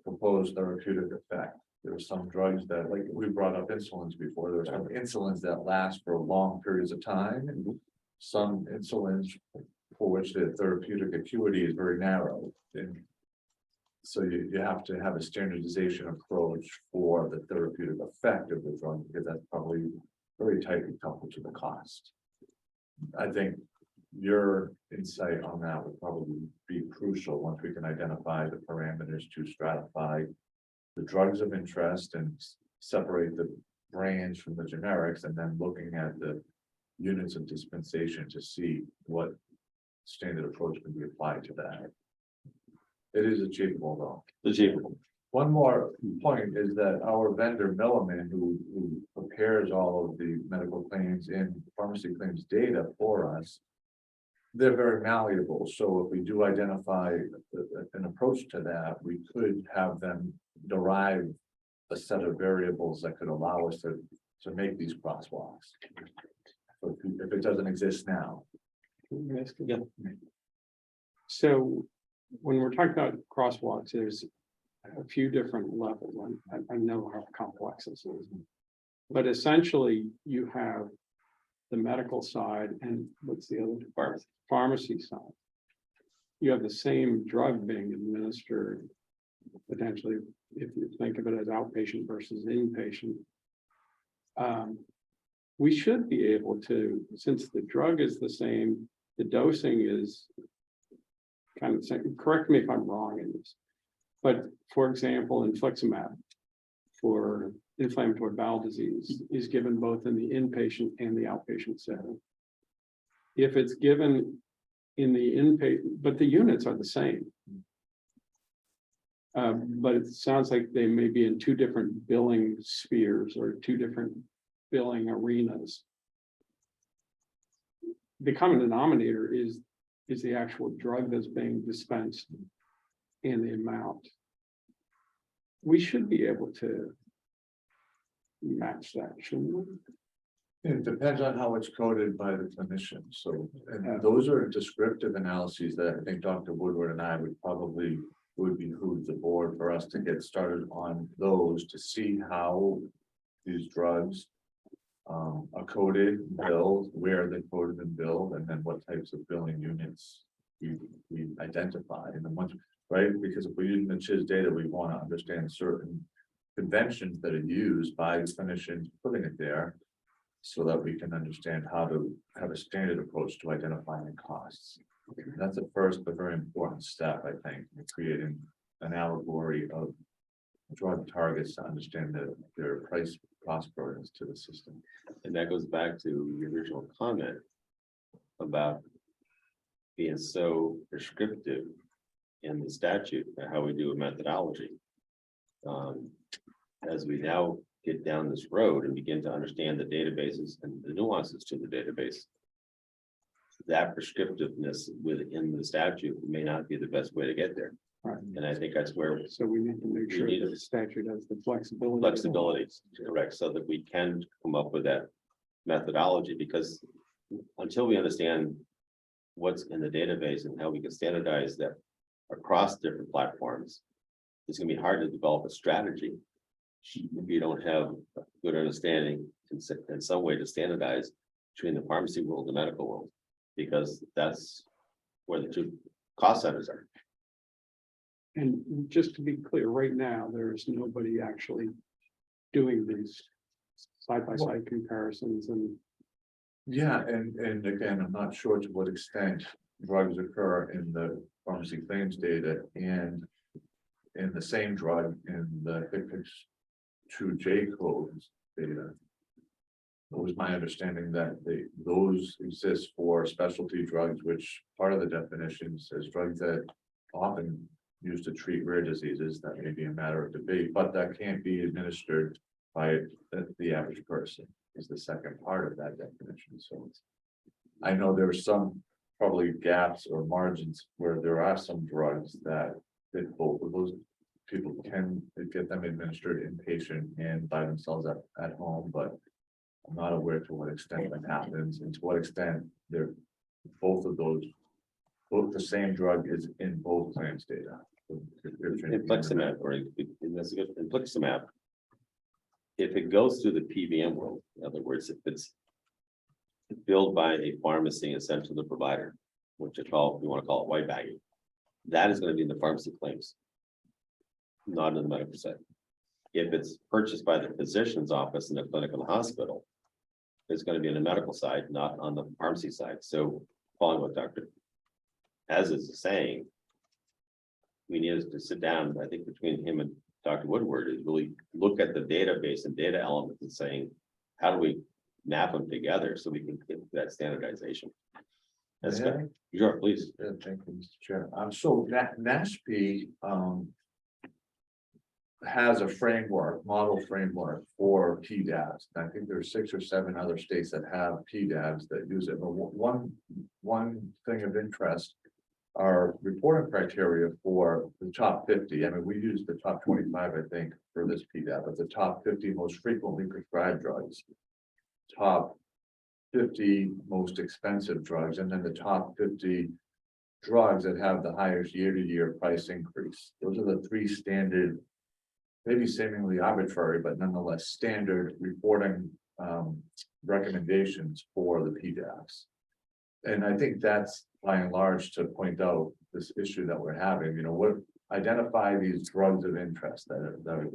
proposed therapeutic effect. There are some drugs that, like we brought up insulins before, there are some insulins that last for long periods of time, and some insulins for which the therapeutic acuity is very narrow. And so you have to have a standardization approach for the therapeutic effect of the drug, because that's probably very tightly coupled to the cost. I think your insight on that would probably be crucial once we can identify the parameters to stratify the drugs of interest and separate the brands from the generics, and then looking at the units of dispensation to see what standard approach can be applied to that. It is achievable though. Achievable. One more point is that our vendor Milliman, who prepares all of the medical claims and pharmacy claims data for us, they're very malleable. So if we do identify an approach to that, we could have them derive a set of variables that could allow us to make these crosswalks. So if it doesn't exist now. Yeah. So when we're talking about crosswalks, there's a few different levels. I know how complex this is. But essentially, you have the medical side and what's the other? Pharmacy side. You have the same drug being administered, potentially, if you think of it as outpatient versus inpatient. We should be able to, since the drug is the same, the dosing is kind of the same. Correct me if I'm wrong in this. But for example, infliximab for inflammatory bowel disease is given both in the inpatient and the outpatient setting. If it's given in the inpatient, but the units are the same. But it sounds like they may be in two different billing spheres or two different billing arenas. The common denominator is the actual drug that's being dispensed and the amount. We should be able to match that, shouldn't we? It depends on how it's coded by the clinician, so, and those are descriptive analyses that I think Dr. Woodward and I would behoove the board for us to get started on those to see how these drugs are coded, billed, where they're coded and billed, and then what types of billing units we identify. And then once, right, because if we're using the CHIS data, we want to understand certain conventions that are used by clinicians putting it there, so that we can understand how to have a standard approach to identifying costs. That's the first, but very important step, I think, in creating an allegory of drug targets to understand their price cost burdens to the system. And that goes back to your original comment about being so prescriptive in the statute and how we do a methodology. As we now get down this road and begin to understand the databases and the nuances to the database, that prescriptiveness within the statute may not be the best way to get there. Right. And I think that's where So we need to make sure need that the statute has the flexibility. flexibility, correct, so that we can come up with that methodology, because until we understand what's in the database and how we can standardize that across different platforms, it's gonna be hard to develop a strategy if you don't have a good understanding in some way to standardize between the pharmacy world and the medical world, because that's where the two cost centers are. And just to be clear, right now, there is nobody actually doing these side-by-side comparisons and. Yeah, and again, I'm not sure to what extent drugs occur in the pharmacy claims data and in the same drug in the HCPCS-2J codes data. It was my understanding that those exist for specialty drugs, which part of the definition says drugs that often used to treat rare diseases. That may be a matter of debate, but that can't be administered by the average person is the second part of that definition. So I know there are some probably gaps or margins where there are some drugs that both of those people can get them administered inpatient and by themselves at home, but I'm not aware to what extent that happens and to what extent they're both the same drug is in both claims data. Infliximab, or infliximab, if it goes through the PBM world, in other words, if it's billed by a pharmacy and sent to the provider, which we want to call it white bagging, that is going to be in the pharmacy claims, not in the medical side. If it's purchased by the physician's office in the clinic or the hospital, it's going to be in the medical side, not on the pharmacy side. So following what Dr. As is saying, we need to sit down, I think between him and Dr. Woodward, is really look at the database and data elements and saying, how do we map them together so we can get that standardization? That's good. Sure, please. Yeah, thank you, Mr. Chair. So NASP has a model framework for PDABs. I think there are 6 or 7 other states that have PDABs that use it. But one thing of interest our reporting criteria for the top 50, I mean, we use the top 25, I think, for this PDAP, but the top 50 most frequently prescribed drugs. Top 50 most expensive drugs, and then the top 50 drugs that have the highest year-to-year price increase. Those are the three standard, maybe seemingly arbitrary, but nonetheless standard reporting recommendations for the PDAPs. And I think that's by and large to point out this issue that we're having, what identify these drugs of interest that are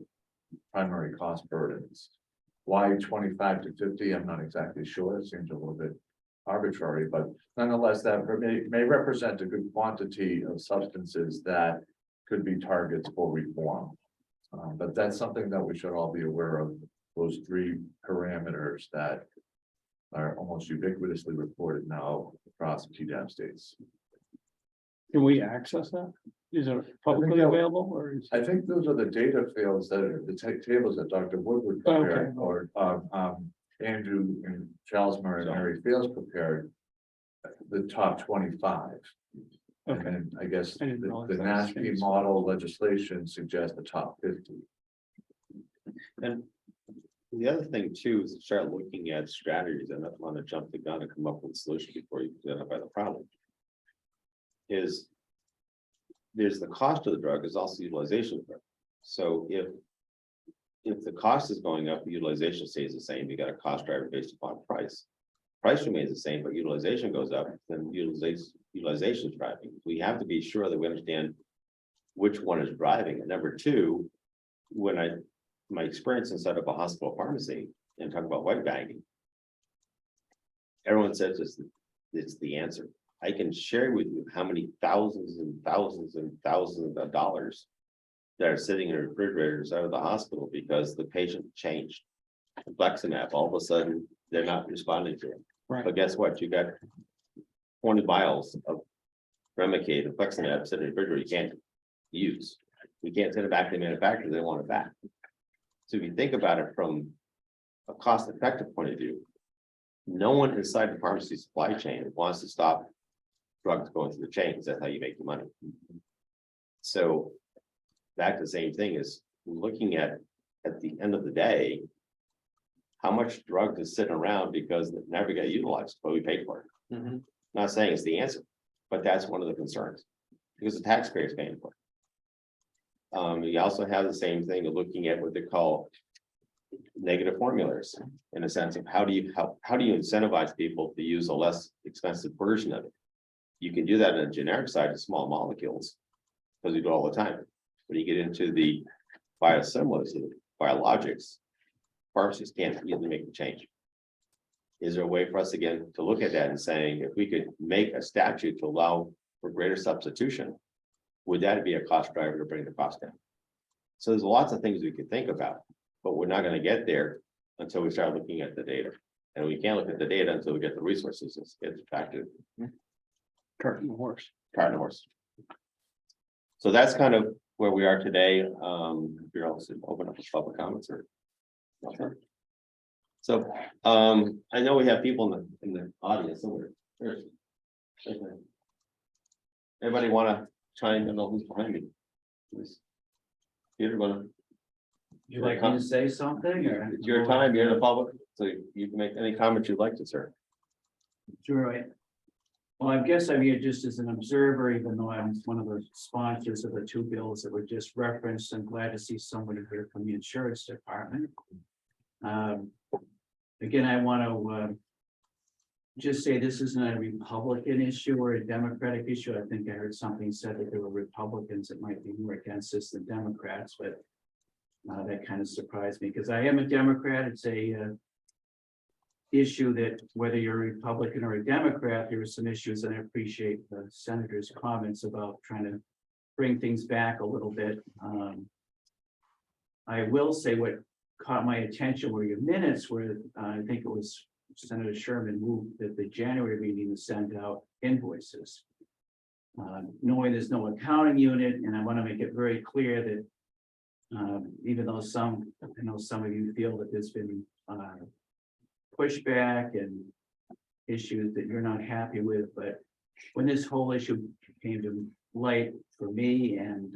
primary cost burdens. Why 25 to 50? I'm not exactly sure. It seems a little bit arbitrary, but nonetheless, that may represent a good quantity of substances that could be targets for reform. But that's something that we should all be aware of, those three parameters that are almost ubiquitously reported now across PDAP states. Can we access that? Is it publicly that- available or is? I think those are the data fields that are the tables that Dr. Woodward prepared, or Andrew and Charles Murray and Mary Fields prepared. The top 25. And Okay, then I guess I the didn't realize that was NASP famous. model legislation suggests the top 50. And the other thing too is to start looking at strategies and not want to jump the gun and come up with a solution before you identify the problem. Is there's the cost of the drug, is also utilization of the drug. So if the cost is going up, the utilization stays the same, you got a cost driver based upon price. Price remains the same, but utilization goes up, then utilization is driving. We have to be sure that we understand which one is driving. And number two, my experience inside of a hospital pharmacy and talk about white bagging. Everyone says it's the answer. I can share with you how many thousands and thousands and thousands of dollars that are sitting in refrigerators out of the hospital because the patient changed. Fleximab, all of a sudden, they're not responding to it. Right. But guess what? You got 20 vials of Remicade and Fleximab sitting in the refrigerator you can't use. You can't send it back to the manufacturer, they want it back. So if you think about it from a cost-effective point of view, no one inside the pharmacy supply chain wants to stop drugs going through the chain, because that's how you make the money. So that's the same thing is looking at the end of the day, how much drug is sitting around because it never got utilized, but we paid for it. Not saying it's the answer, but that's one of the concerns, because the taxpayer is paying for it. You also have the same thing of looking at what they call negative formulas, in a sense of how do you incentivize people to use a less expensive version of it. You can do that in a generic side of small molecules, because we do it all the time. When you get into the biosimilars, the biologics, pharmacists can't easily make the change. Is there a way for us again to look at that and saying, if we could make a statute to allow for greater substitution, would that be a cost driver to bring the cost down? So there's lots of things we could think about, but we're not going to get there until we start looking at the data. And we can't look at the data until we get the resources. It's back to Cart and horse. cart and horse. So that's kind of where we are today. If you're also open up to public comments or. Okay. So I know we have people in the audience somewhere. Anybody want to chime in on who's behind me? Please. Peter, wanna? You like me to say something or? It's your time, you're in the public, so you can make any comment you'd like to, sir. Sure, right. Well, I guess I'm here just as an observer, even though I'm one of the sponsors of the two bills that were just referenced. I'm glad to see somebody here from the insurance department. Again, I want to just say this isn't a Republican issue or a Democratic issue. I think I heard something said that there were Republicans that might be more against this than Democrats, but that kind of surprised me because I am a Democrat. It's a issue that whether you're a Republican or a Democrat, there are some issues, and I appreciate the senator's comments about trying to bring things back a little bit. I will say what caught my attention were your minutes where I think it was Senator Sherman moved at the January meeting to send out invoices. Knowing there's no accounting unit, and I want to make it very clear that even though I know some of you feel that there's been pushback and issues that you're not happy with, but when this whole issue came to light for me and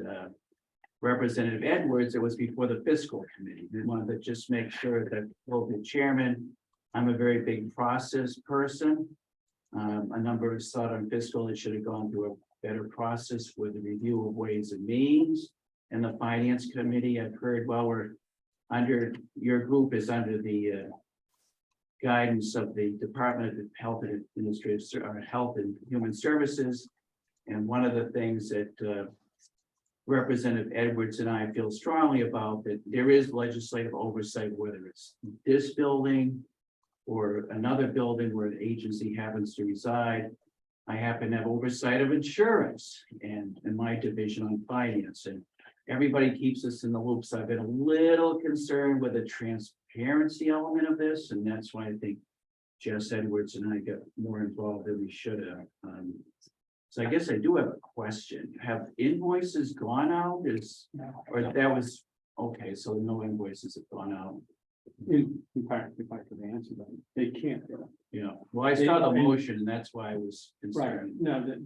Representative Edwards, it was before the fiscal committee. We wanted to just make sure that, well, the chairman, I'm a very big process person. A number of us thought on fiscal, it should have gone through a better process with the review of ways and means. And the finance committee, I've heard, well, we're under, your group is under the guidance of the Department of Health and Health and Human Services. And one of the things that Representative Edwards and I feel strongly about, that there is legislative oversight, whether it's this building or another building where the agency happens to reside. I happen to have oversight of insurance and in my division on finance, and everybody keeps us in the loop. So I've been a little concerned with the transparency element of this, and that's why I think Jess Edwards and I got more involved than we should have. So I guess I do have a question. Have invoices gone out? Or that was, okay, so no invoices have gone out. In fact, if I could answer that, they can't. Yeah, well, I saw the motion and that's why I was Right, concerned. no,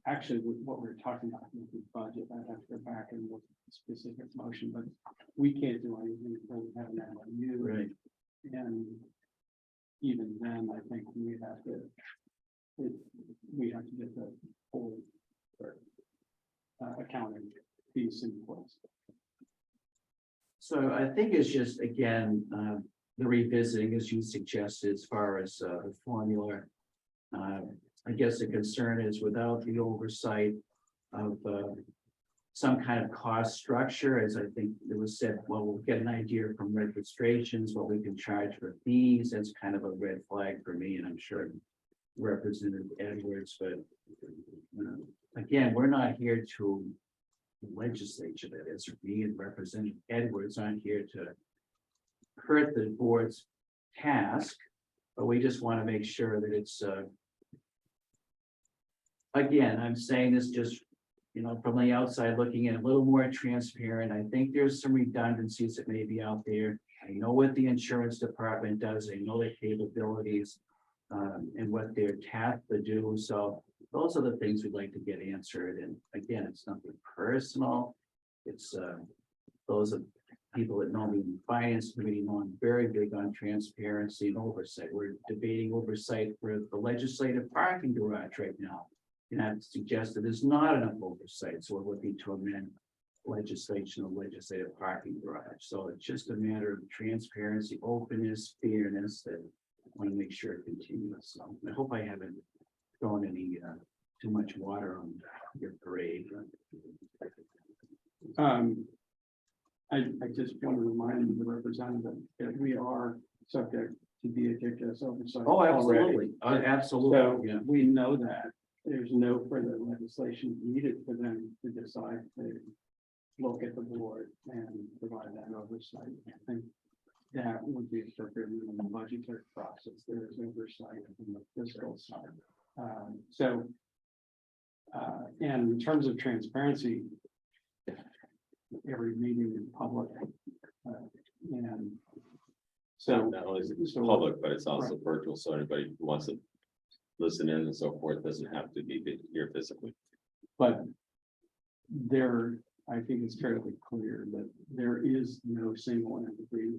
actually, with what we're talking about with the budget, I'd have to go back and look at the specific motion, but we can't do anything until we have an MOU. Right. And even then, I think we have to get the whole accounting piece in place. So I think it's just, again, the revisiting, as you suggested, as far as the formula. I guess the concern is without the oversight of some kind of cost structure, as I think it was said, well, we'll get an idea from registrations, what we can charge for fees. That's kind of a red flag for me, and I'm sure Representative Edwards, but again, we're not here to legislature, that is, me and Representative Edwards aren't here to hurt the board's task, but we just want to make sure that it's again, I'm saying this just, from the outside looking in, a little more transparent. I think there's some redundancies that may be out there. I know what the insurance department does. I know their capabilities and what they're tasked to do. So those are the things we'd like to get answered. And again, it's nothing personal. It's those are people that know me in the finance committee know I'm very big on transparency and oversight. We're debating oversight for the legislative parking garage right now. And I've suggested there's not enough oversight. So we're looking to amend legislation of legislative parking garage. So it's just a matter of transparency, openness, fairness that I want to make sure it continues. So I hope I haven't thrown any too much water on your parade. I just want to remind the representative that we are subject to DHHS oversight. Oh, already. absolutely. So Absolutely. Yeah. we know that there's no further legislation needed for them to decide to look at the board and provide that oversight. I think that would be appropriate in the budgetary process. There is oversight in the fiscal side. And in terms of transparency, every meeting in public, and so Not only is it public, but it's also virtual, so anybody who wants to listen in and so forth doesn't have to be here physically. but I think it's fairly clear that there is no single entity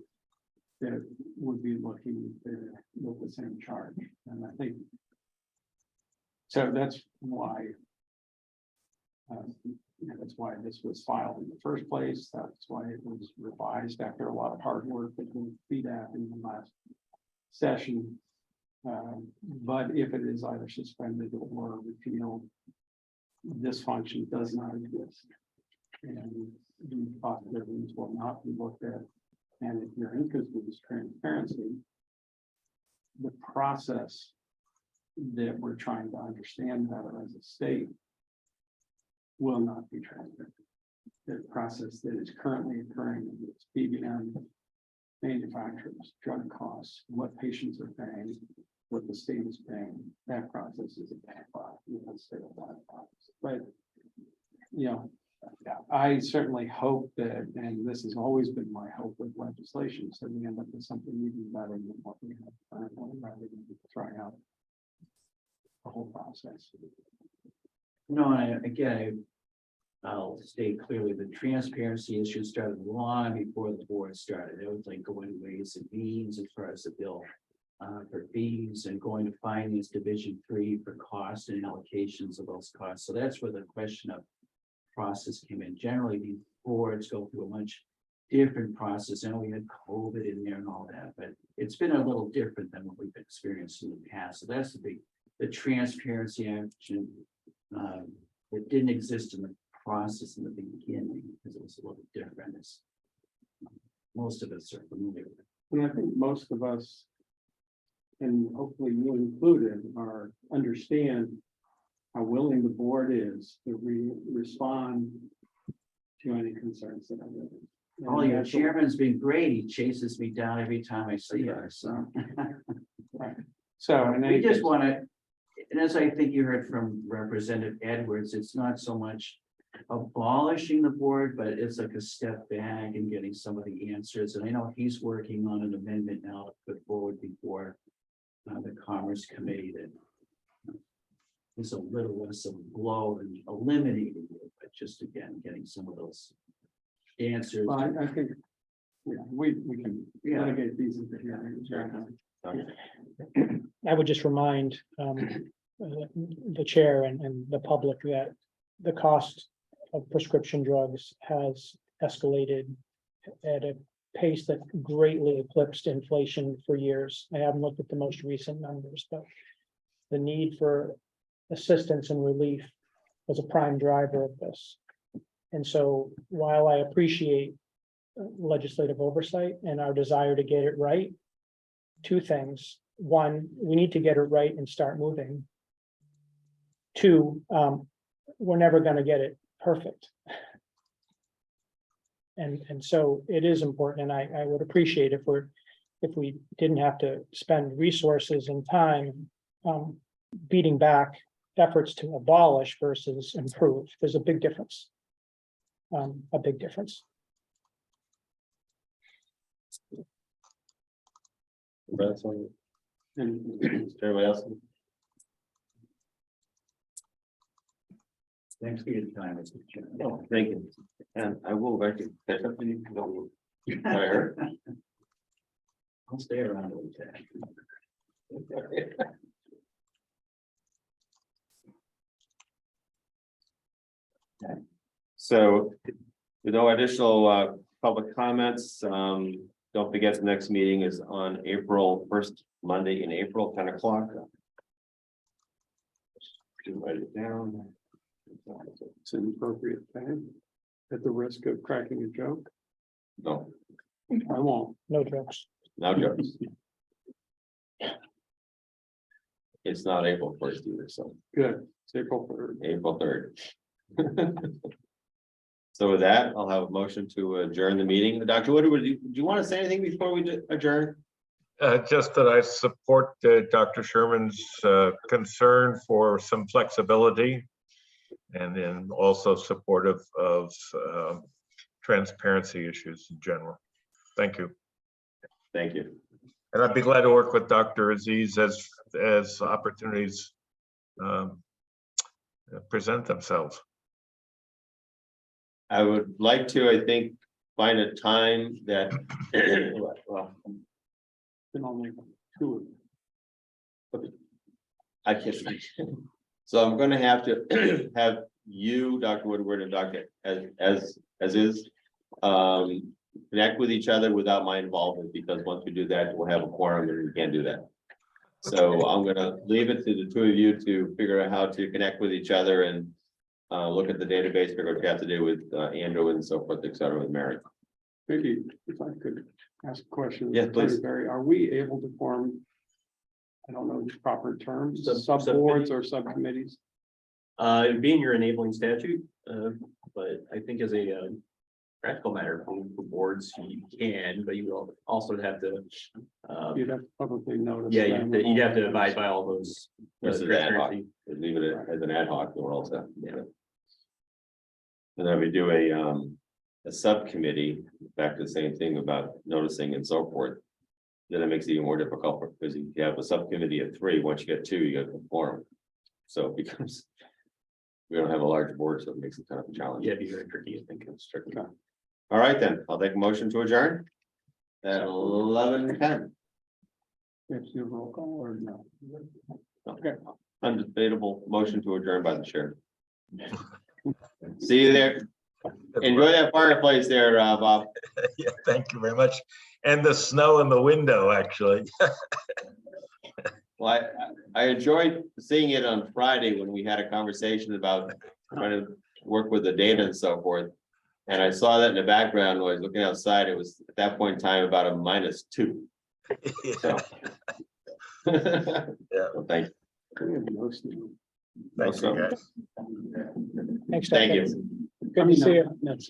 that would be looking with the same charge, and I think so. That's why. That's why this was filed in the first place. That's why it was revised after a lot of hard work that we beat at in the last session. But if it is either suspended or repealed, this function does not exist. And the possibilities will not be looked at. And if your interest is transparency, the process that we're trying to understand better as a state will not be transparent. The process that is currently occurring with PBM, manufacturers, drug costs, what patients are paying, what the state is paying, that process is a bad product. But, I certainly hope that, and this has always been my hope with legislation, so we end up with something even better than what we have currently, rather than trying out the whole process. No, I'll state clearly, the transparency issue started long before the board started. It was like going ways and means as far as the bill. For fees and going to finance division 3 for costs and allocations of those costs. So that's where the question of process came in. Generally, these boards go through a much different process. And we had COVID in there and all that, but it's been a little different than what we've experienced in the past. So that's the transparency action. That didn't exist in the process in the beginning because it was a little different. As most of us are familiar with. And I think most of us, and hopefully you included, understand how willing the board is to respond to any concerns that are there. Oh, your chairman's been great. He chases me down every time I see her, so. Right. So, and We just want to, and as I think you heard from Representative Edwards, it's not so much abolishing the board, but it's like a step back and getting some of the answers. And I know he's working on an amendment now to put forward before the Commerce Committee that is a little less of a blow and eliminating it, but just again, getting some of those answers. Well, I think, yeah, we can Yeah. litigate these into hearings. I would just remind the chair and the public that the cost of prescription drugs has escalated at a pace that greatly eclipsed inflation for years. I haven't looked at the most recent numbers, but the need for assistance and relief was a prime driver of this. And so while I appreciate legislative oversight and our desire to get it right, two things. One, we need to get it right and start moving. Two, we're never going to get it perfect. And so it is important, and I would appreciate if we didn't have to spend resources and time beating back efforts to abolish versus improve. There's a big difference. A big difference. Everybody else? Thanks for your time, Mr. Chairman. No, thank you. And I will actually catch up with you. What I heard. I'll stay around a little bit. So with no additional public comments, don't forget the next meeting is on April 1st, Monday in April, 10 o'clock. Write it down. It's an appropriate time, at the risk of cracking a joke. No, I won't. No jokes. no jokes. It's not April 1st either, so Good. It's April 3rd. April 3rd. So with that, I'll have a motion to adjourn the meeting. Dr. Woodward, do you want to say anything before we adjourn? Just that I support Dr. Sherman's concern for some flexibility, and then also supportive of transparency issues in general. Thank you. Thank you. And I'd be glad to work with Dr. Aziz as opportunities present themselves. I would like to, I think, find a time that, well, Been only two of them. I can't. So I'm gonna have to have you, Dr. Woodward, and Dr. as is, connect with each other without my involvement, because once we do that, we'll have a quorum and we can't do that. So I'm gonna leave it to the two of you to figure out how to connect with each other and look at the database, figure out what you have to do with Andrew and so forth, et cetera, with Mary. Maybe if I could ask a question. Yes, please. Barry, are we able to form, I don't know the proper terms, Sub- sub-boards or subcommittees? It'd be in your enabling statute, but I think as a practical matter for boards, you can, but you will also have to. You'd have to publicly notice. Yeah, them. you'd have to abide by all those. This is ad hoc. Leave it as an ad hoc, we're all set. Yeah. And then we do a subcommittee, back to the same thing about noticing and so forth. Then it makes it even more difficult because you have a subcommittee of 3, once you get 2, you got to form. So it becomes. We don't have a large board, so it makes it kind of a challenge. Yeah, it'd be very tricky, I think. It's tricky. All right, then, I'll take a motion to adjourn. At 11:10. We have to do a roll call or no? Okay, undebatable motion to adjourn by the chair. See you there. Enjoy that fireplace there, Bob. Yeah, thank you very much. And the snow in the window, actually. Well, I enjoyed seeing it on Friday when we had a conversation about trying to work with the data and so forth. And I saw that in the background when I was looking outside, it was at that point in time about a -2. So. Yeah. Well, thank Thank Thanks, you guys. Thanks. Thank Dr. you. Good to see you. That's.